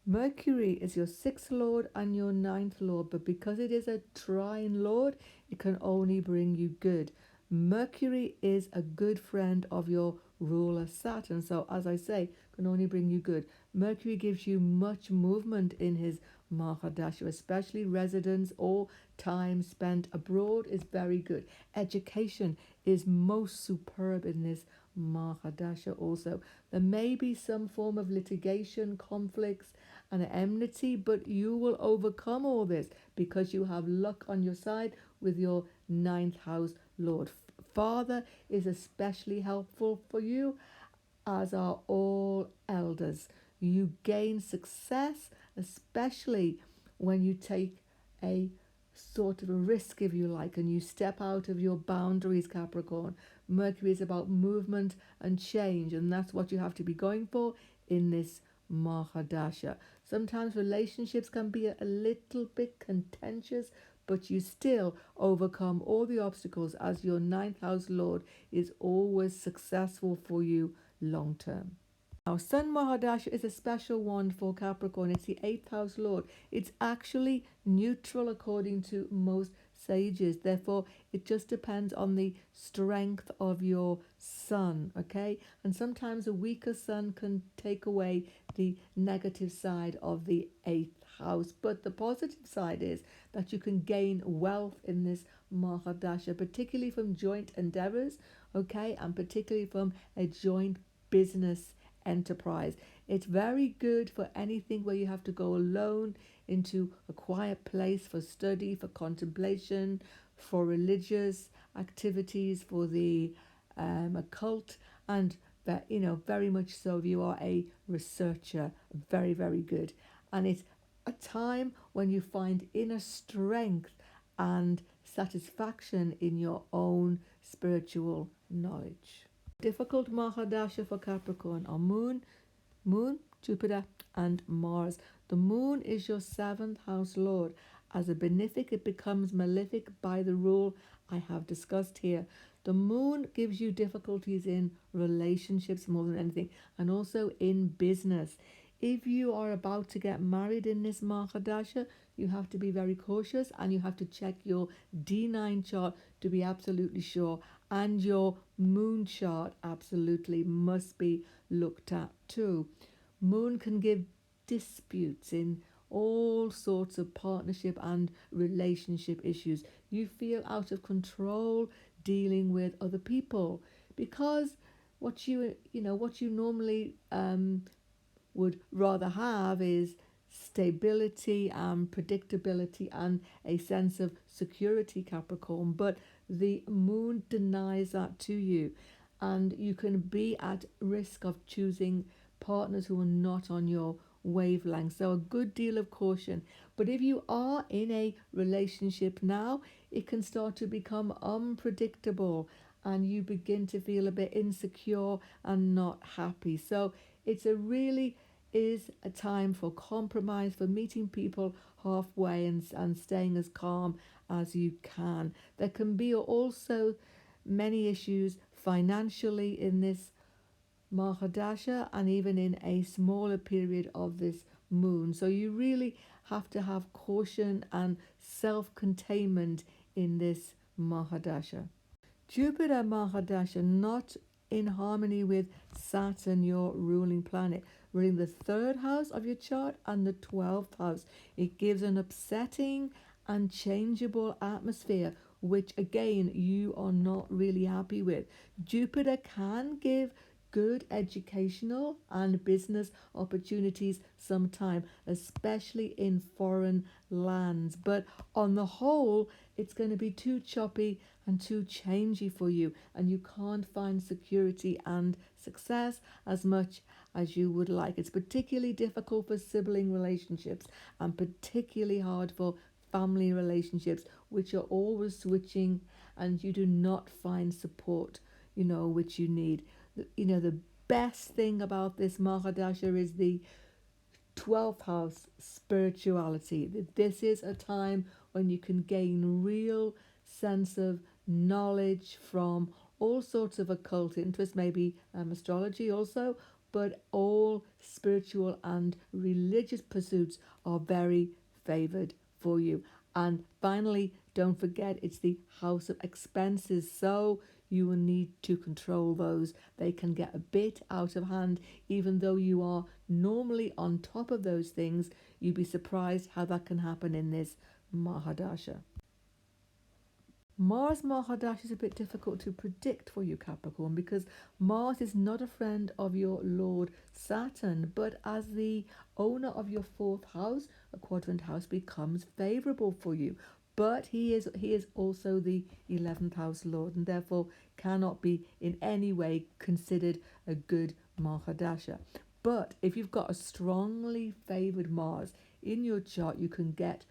Mercury is your sixth lord and your ninth lord, but because it is a trine lord, it can only bring you good. Mercury is a good friend of your ruler Saturn, so as I say, can only bring you good. Mercury gives you much movement in his Mahadasha, especially residence or time spent abroad is very good. Education is most superb in this Mahadasha also. There may be some form of litigation, conflicts and enmity, but you will overcome all this because you have luck on your side with your ninth house Lord. Father is especially helpful for you, as are all elders. You gain success, especially when you take a sort of a risk, if you like, and you step out of your boundaries, Capricorn. Mercury is about movement and change, and that's what you have to be going for in this Mahadasha. Sometimes relationships can be a little bit contentious, but you still overcome all the obstacles as your ninth house Lord is always successful for you long term. Now, Sun Mahadasha is a special one for Capricorn. It's the eighth house Lord. It's actually neutral according to most sages. Therefore, it just depends on the strength of your sun, okay? And sometimes a weaker sun can take away the negative side of the eighth house. But the positive side is that you can gain wealth in this Mahadasha, particularly from joint endeavors, okay? And particularly from a joint business enterprise. It's very good for anything where you have to go alone into a quiet place for study, for contemplation, for religious activities, for the occult, and very much so if you are a researcher. Very, very good. And it's a time when you find inner strength and satisfaction in your own spiritual knowledge. Difficult Mahadasha for Capricorn are Moon, Jupiter and Mars. The Moon is your seventh house Lord. As a benefic, it becomes malefic by the rule I have discussed here. The Moon gives you difficulties in relationships more than anything, and also in business. If you are about to get married in this Mahadasha, you have to be very cautious and you have to check your D9 chart to be absolutely sure, and your moon chart absolutely must be looked at too. Moon can give disputes in all sorts of partnership and relationship issues. You feel out of control dealing with other people because what you normally would rather have is stability and predictability and a sense of security, Capricorn, but the moon denies that to you, and you can be at risk of choosing partners who are not on your wavelength. So a good deal of caution. But if you are in a relationship now, it can start to become unpredictable and you begin to feel a bit insecure and not happy. So it's a really is a time for compromise, for meeting people halfway and staying as calm as you can. There can be also many issues financially in this Mahadasha and even in a smaller period of this moon. So you really have to have caution and self-containment in this Mahadasha. Jupiter Mahadasha not in harmony with Saturn, your ruling planet, ruling the third house of your chart and the 12th house. It gives an upsetting and changeable atmosphere, which again you are not really happy with. Jupiter can give good educational and business opportunities sometime, especially in foreign lands. But on the whole, it's going to be too choppy and too changey for you, and you can't find security and success as much as you would like. It's particularly difficult for sibling relationships and particularly hard for family relationships, which are always switching, and you do not find support, which you need. The best thing about this Mahadasha is the 12th house spirituality. This is a time when you can gain real sense of knowledge from all sorts of occult interests, maybe astrology also, but all spiritual and religious pursuits are very favored for you. And finally, don't forget it's the house of expenses, so you will need to control those. They can get a bit out of hand, even though you are normally on top of those things. You'd be surprised how that can happen in this Mahadasha. Mars Mahadasha is a bit difficult to predict for you, Capricorn, because Mars is not a friend of your Lord Saturn, but as the owner of your fourth house, a quadrant house becomes favourable for you. But he is also the 11th house Lord, and therefore cannot be in any way considered a good Mahadasha. But if you've got a strongly favoured Mars in your chart, you can get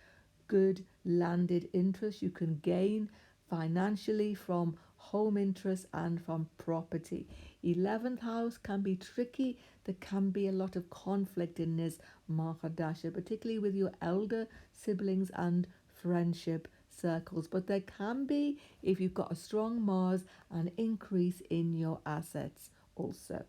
good landed interest. You can gain financially from home interest and from property. 11th house can be tricky. There can be a lot of conflict in this Mahadasha, particularly with your elder siblings and friendship circles. But there can be, if you've got a strong Mars, an increase in your assets also.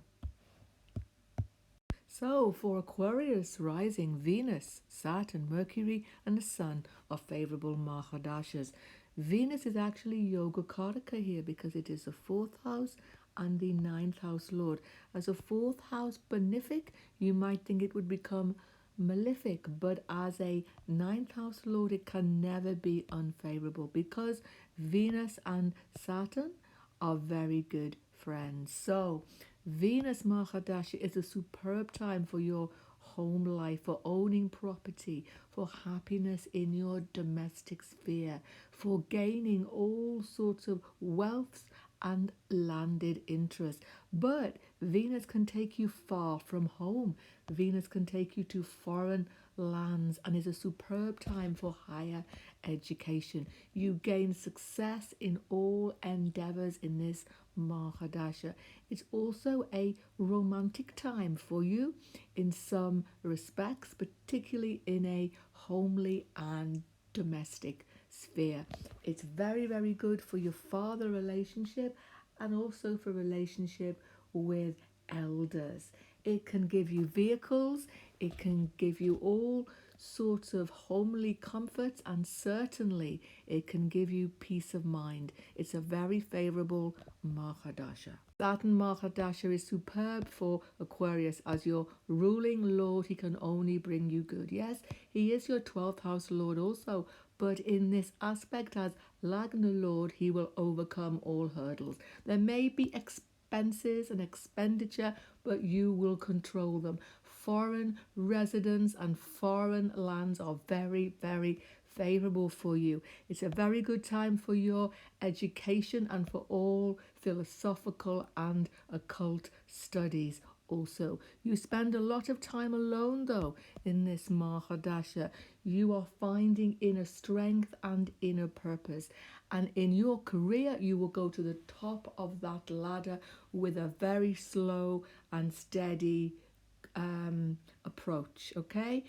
So for Aquarius rising, Venus, Saturn, Mercury and the Sun are favourable Mahadashas. Venus is actually Yoga Karaka here because it is the fourth house and the ninth house Lord. As a fourth house benefic, you might think it would become malefic, but as a ninth house Lord, it can never be unfavourable because Venus and Saturn are very good friends. So Venus Mahadasha is a superb time for your home life, for owning property, for happiness in your domestic sphere, for gaining all sorts of wealth and landed interest. But Venus can take you far from home. Venus can take you to foreign lands and is a superb time for higher education. You gain success in all endeavours in this Mahadasha. It's also a romantic time for you in some respects, particularly in a homely and domestic sphere. It's very, very good for your father relationship and also for relationship with elders. It can give you vehicles, it can give you all sorts of homely comforts, and certainly it can give you peace of mind. It's a very favourable Mahadasha. Saturn Mahadasha is superb for Aquarius. As your ruling Lord, he can only bring you good. Yes, he is your 12th house Lord also, but in this aspect as Lagna Lord, he will overcome all hurdles. There may be expenses and expenditure, but you will control them. foreign residence and foreign lands are very, very favorable for you. It's a very good time for your education and for all philosophical and occult studies. Also, you spend a lot of time alone though in this Mahadasha. You are finding inner strength and inner purpose, and in your career you will go to the top of that ladder with a very slow and steady approach, okay?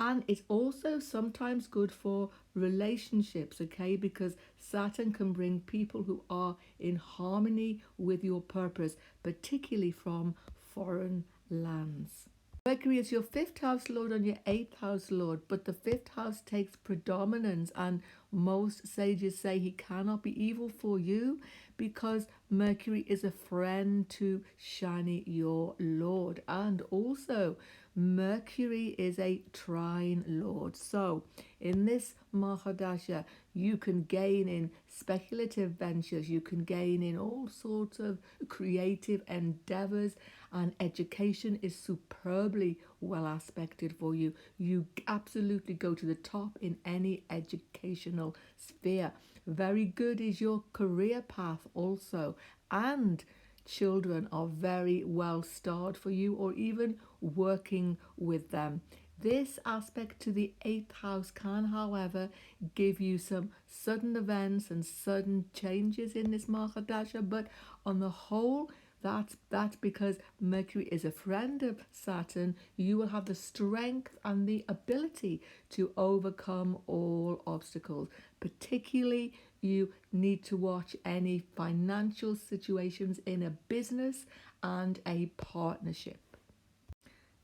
And it's also sometimes good for relationships, okay? Because Saturn can bring people who are in harmony with your purpose, particularly from foreign lands. Mercury is your fifth house lord and your eighth house lord, but the fifth house takes predominance, and most sages say he cannot be evil for you because Mercury is a friend to Shani, your lord, and also Mercury is a trine lord. So in this Mahadasha, you can gain in speculative ventures, you can gain in all sorts of creative endeavors, and education is superbly well aspected for you. You absolutely go to the top in any educational sphere. Very good is your career path also, and children are very well starred for you, or even working with them. This aspect to the eighth house can, however, give you some sudden events and sudden changes in this Mahadasha, but on the whole, that's because Mercury is a friend of Saturn. You will have the strength and the ability to overcome all obstacles. Particularly, you need to watch any financial situations in a business and a partnership.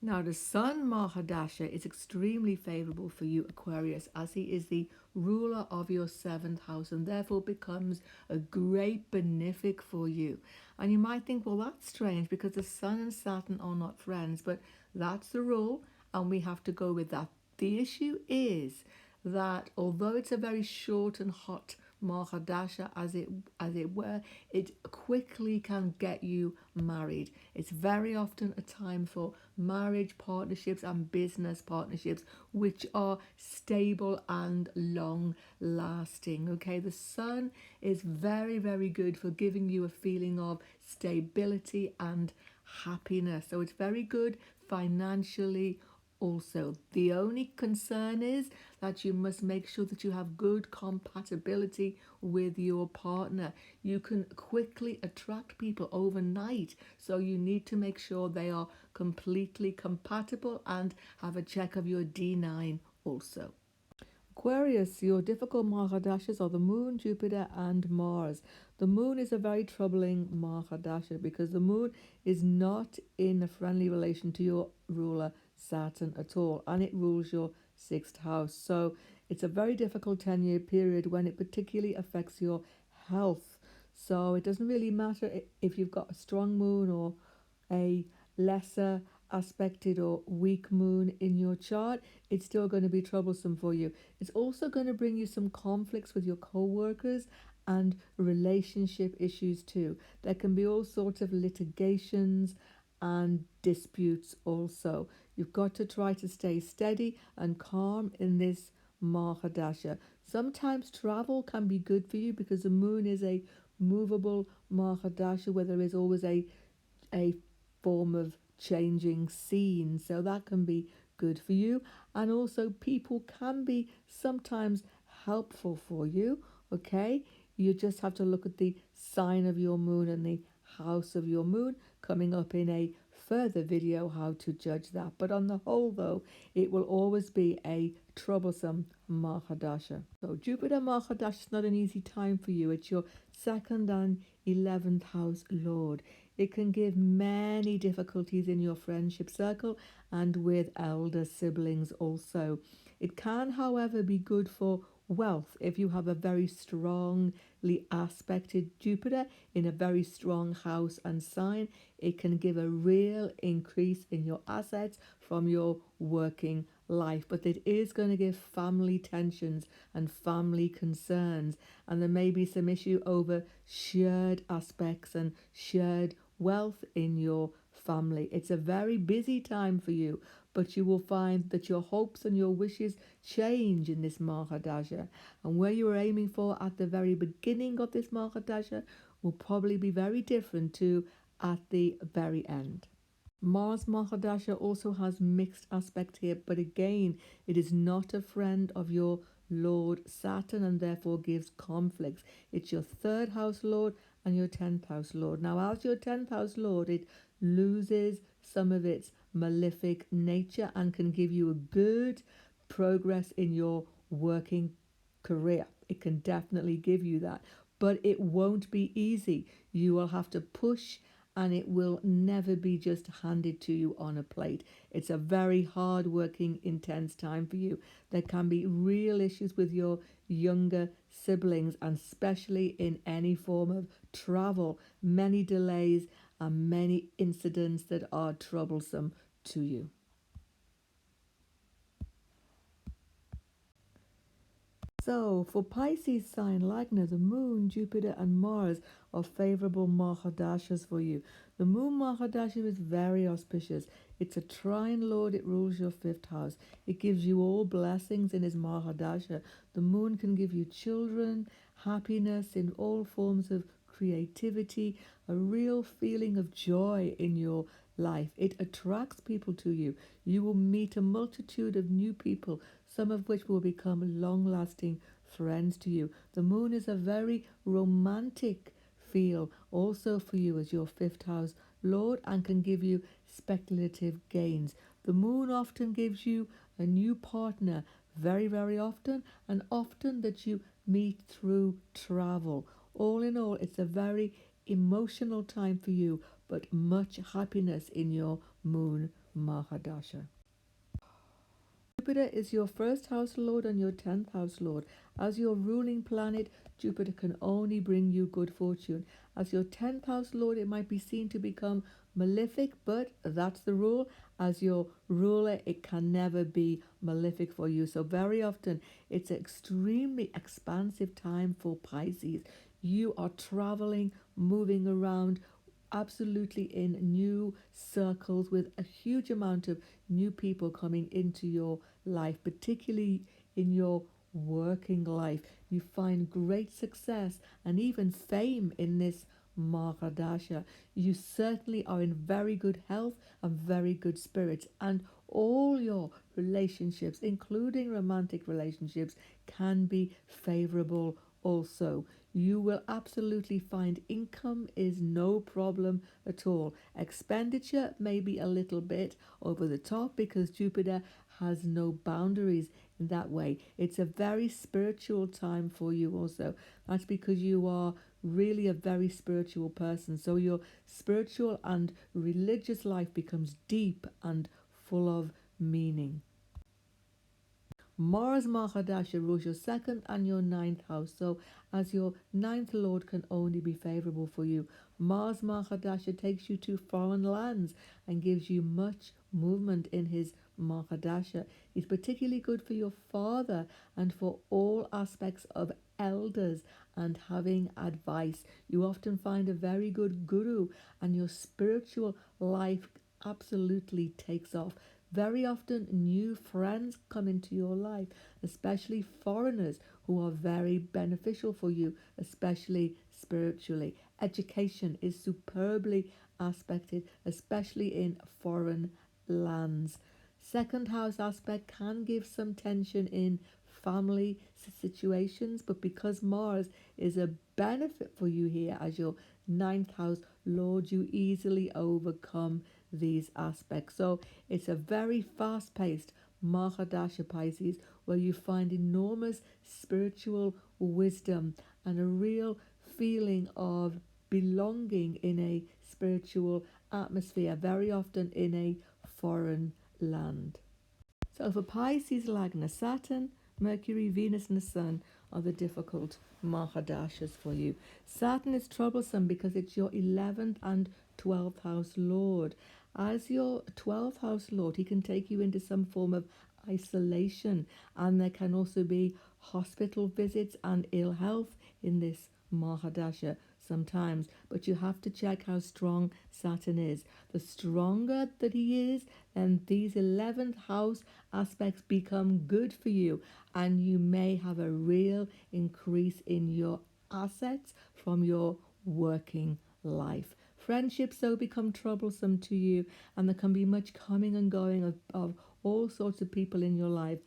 Now, the Sun Mahadasha is extremely favorable for you, Aquarius, as he is the ruler of your seventh house and therefore becomes a great benefic for you. And you might think, well, that's strange because the Sun and Saturn are not friends, but that's the rule and we have to go with that. The issue is that although it's a very short and hot Mahadasha, as it were, it quickly can get you married. It's very often a time for marriage partnerships and business partnerships which are stable and long lasting. Okay, the Sun is very, very good for giving you a feeling of stability and happiness. So it's very good financially. Also, the only concern is that you must make sure that you have good compatibility with your partner. You can quickly attract people overnight, so you need to make sure they are completely compatible and have a check of your D9 also. Aquarius, your difficult Mahadashas are the Moon, Jupiter and Mars. The Moon is a very troubling Mahadasha because the Moon is not in a friendly relation to your ruler Saturn at all, and it rules your sixth house. So it's a very difficult 10-year period when it particularly affects your health. So it doesn't really matter if you've got a strong moon or a lesser aspected or weak moon in your chart. It's still going to be troublesome for you. It's also going to bring you some conflicts with your co-workers and relationship issues too. There can be all sorts of litigations and disputes also. You've got to try to stay steady and calm in this Mahadasha. Sometimes travel can be good for you because the moon is a movable Mahadasha where there is always a form of changing scene, so that can be good for you. And also people can be sometimes helpful for you, okay? You just have to look at the sign of your moon and the house of your moon coming up in a further video how to judge that. But on the whole though, it will always be a troublesome Mahadasha. So Jupiter Mahadasha is not an easy time for you. It's your second and 11th house lord. It can give many difficulties in your friendship circle and with elder siblings also. It can, however, be good for wealth if you have a very strongly aspected Jupiter in a very strong house and sign. It can give a real increase in your assets from your working life, but it is going to give family tensions and family concerns, and there may be some issue over shared aspects and shared wealth in your family. It's a very busy time for you, but you will find that your hopes and your wishes change in this Mahadasha. And where you were aiming for at the very beginning of this Mahadasha will probably be very different to at the very end. Mars Mahadasha also has mixed aspect here, but again, it is not a friend of your Lord Saturn and therefore gives conflicts. It's your third house Lord and your 10th house Lord. Now, as your 10th house Lord, it loses some of its malefic nature and can give you a good progress in your working career. It can definitely give you that, but it won't be easy. You will have to push, and it will never be just handed to you on a plate. It's a very hard working, intense time for you. There can be real issues with your younger siblings, and especially in any form of travel, many delays and many incidents that are troublesome to you. So, for Pisces sign, Lagna, the Moon, Jupiter, and Mars are favorable Mahadashas for you. The Moon Mahadasha is very auspicious. It's a trine Lord, it rules your fifth house. It gives you all blessings in his Mahadasha. The Moon can give you children, happiness in all forms of creativity, a real feeling of joy in your life. It attracts people to you. You will meet a multitude of new people, some of which will become long-lasting friends to you. The Moon is a very romantic feel also for you as your fifth house Lord and can give you speculative gains. The Moon often gives you a new partner very, very often, and often that you meet through travel. All in all, it's a very emotional time for you, but much happiness in your Moon Mahadasha. Jupiter is your first house Lord and your 10th house Lord. As your ruling planet, Jupiter can only bring you good fortune. As your 10th house Lord, it might be seen to become malefic, but that's the rule. As your ruler, it can never be malefic for you. So very often, it's an extremely expansive time for Pisces. You are traveling, moving around, absolutely in new circles with a huge amount of new people coming into your life, particularly in your working life. You find great success and even fame in this Mahadasha. You certainly are in very good health and very good spirits, and all your relationships, including romantic relationships, can be favorable also. You will absolutely find income is no problem at all. Expenditure may be a little bit over the top because Jupiter has no boundaries in that way. It's a very spiritual time for you also. That's because you are really a very spiritual person. So your spiritual and religious life becomes deep and full of meaning. Mars Mahadasha rules your second and your ninth house. So as your ninth lord can only be favorable for you. Mars Mahadasha takes you to foreign lands and gives you much movement in his Mahadasha. He's particularly good for your father and for all aspects of elders and having advice. You often find a very good guru and your spiritual life absolutely takes off. Very often, new friends come into your life, especially foreigners who are very beneficial for you, especially spiritually. Education is superbly aspected, especially in foreign lands. Second house aspect can give some tension in family situations, but because Mars is a benefit for you here as your ninth house Lord, you easily overcome these aspects. So it's a very fast-paced Mahadasha Pisces where you find enormous spiritual wisdom and a real feeling of belonging in a spiritual atmosphere, very often in a foreign land. So for Pisces Lagna, Saturn, Mercury, Venus and the Sun are the difficult Mahadashas for you. Saturn is troublesome because it's your 11th and 12th house Lord. As your 12th house Lord, he can take you into some form of isolation, and there can also be hospital visits and ill health in this Mahadasha. sometimes, but you have to check how strong Saturn is. The stronger that he is, then these 11th house aspects become good for you, and you may have a real increase in your assets from your working life. Friendships, though, become troublesome to you, and there can be much coming and going of all sorts of people in your life.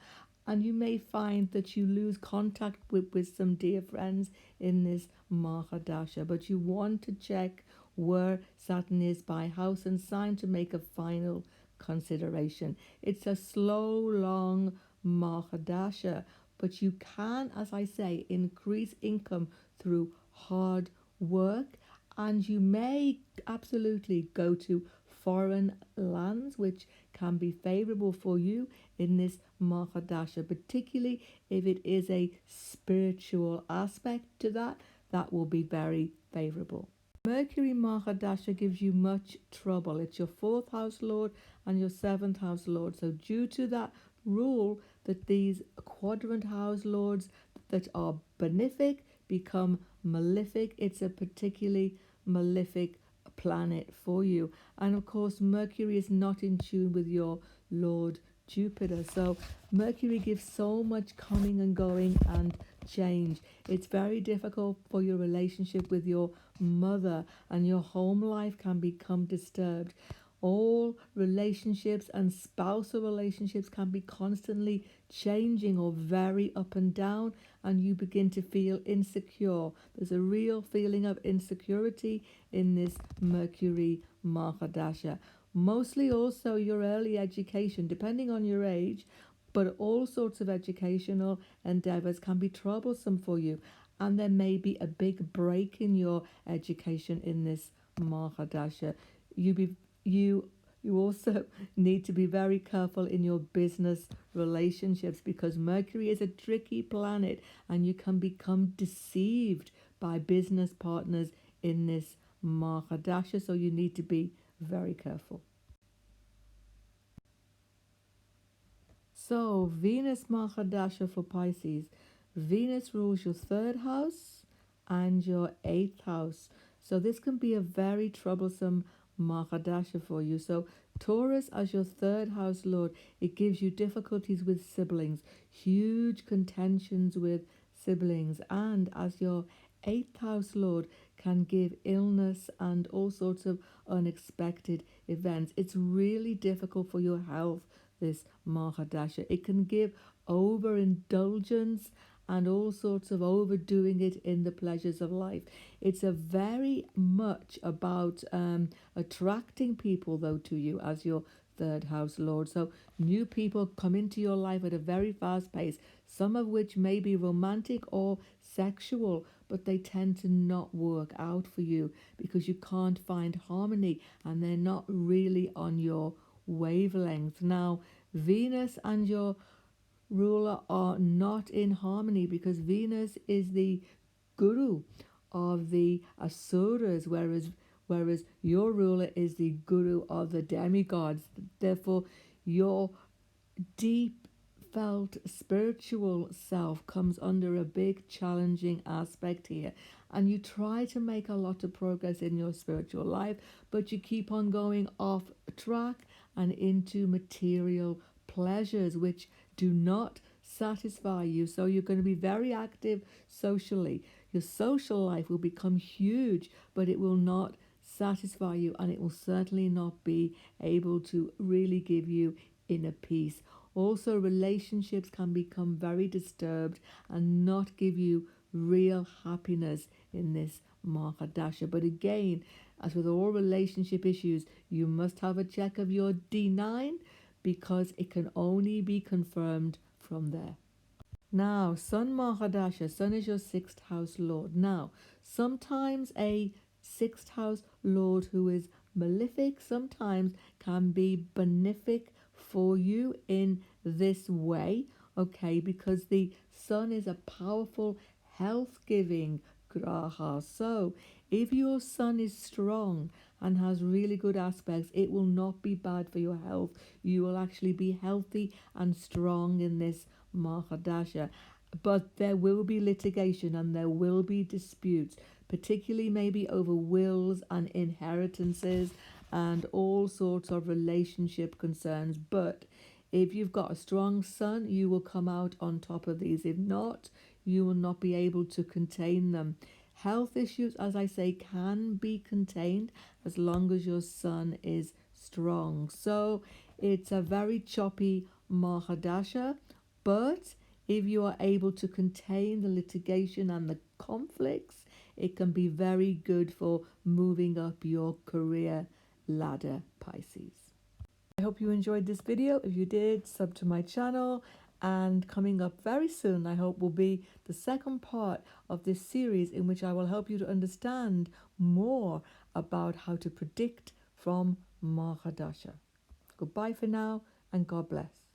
And you may find that you lose contact with some dear friends in this Mahadasha, but you want to check where Saturn is by house and sign to make a final consideration. It's a slow, long Mahadasha, but you can, as I say, increase income through hard work, and you may absolutely go to foreign lands, which can be favorable for you in this Mahadasha, particularly if it is a spiritual aspect to that. That will be very favorable. Mercury Mahadasha gives you much trouble. It's your 4th house lord and your 7th house lord. So due to that rule that these quadrant house lords that are benefic become malefic, it's a particularly malefic planet for you. And of course, Mercury is not in tune with your Lord Jupiter. So Mercury gives so much coming and going and change. It's very difficult for your relationship with your mother, and your home life can become disturbed. All relationships and spousal relationships can be constantly changing or very up and down, and you begin to feel insecure. There's a real feeling of insecurity in this Mercury Mahadasha. Mostly also your early education, depending on your age, but all sorts of educational endeavors can be troublesome for you, and there may be a big break in your education in this Mahadasha. You also need to be very careful in your business relationships, because Mercury is a tricky planet and you can become deceived by business partners in this Mahadasha, so you need to be very careful. So, Venus Mahadasha for Pisces. Venus rules your 3rd house and your 8th house. So, this can be a very troublesome Mahadasha for you. So, Taurus as your 3rd house lord, it gives you difficulties with siblings, huge contentions with siblings, and as your 8th house lord can give illness and all sorts of unexpected events. It's really difficult for your health, this Mahadasha. It can give overindulgence and all sorts of overdoing it in the pleasures of life. It's a very much about attracting people, though, to you as your 3rd house lord. So new people come into your life at a very fast pace, some of which may be romantic or sexual, but they tend to not work out for you because you can't find harmony and they're not really on your wavelength. Now, Venus and your ruler are not in harmony because Venus is the guru of the asuras, whereas your ruler is the guru of the demigods. Therefore, your deep felt spiritual self comes under a big challenging aspect here, and you try to make a lot of progress in your spiritual life, but you keep on going off track and into material pleasures which do not satisfy you. So you're going to be very active socially. Your social life will become huge, but it will not satisfy you, and it will certainly not be able to really give you inner peace. Also, relationships can become very disturbed and not give you real happiness in this Mahadasha. But again, as with all relationship issues, you must have a check of your D9 because it can only be confirmed from there. Now, Sun Mahadasha, Sun is your 6th house lord. Now, sometimes a 6th house lord who is malefic sometimes can be benefic for you in this way, okay, because the Sun is a powerful health-giving graha. So, if your Sun is strong and has really good aspects, it will not be bad for your health. You will actually be healthy and strong in this Mahadasha. But there will be litigation and there will be disputes particularly maybe over wills and inheritances and all sorts of relationship concerns. But if you've got a strong sun, you will come out on top of these. If not, you will not be able to contain them. Health issues, as I say, can be contained as long as your sun is strong. So it's a very choppy Mahadasha, but if you are able to contain the litigation and the conflicts, it can be very good for moving up your career ladder, Pisces. I hope you enjoyed this video. If you did, sub to my channel. And coming up very soon, I hope, will be the second part of this series in which I will help you to understand more about how to predict from Mahadasha. Goodbye for now, and God bless.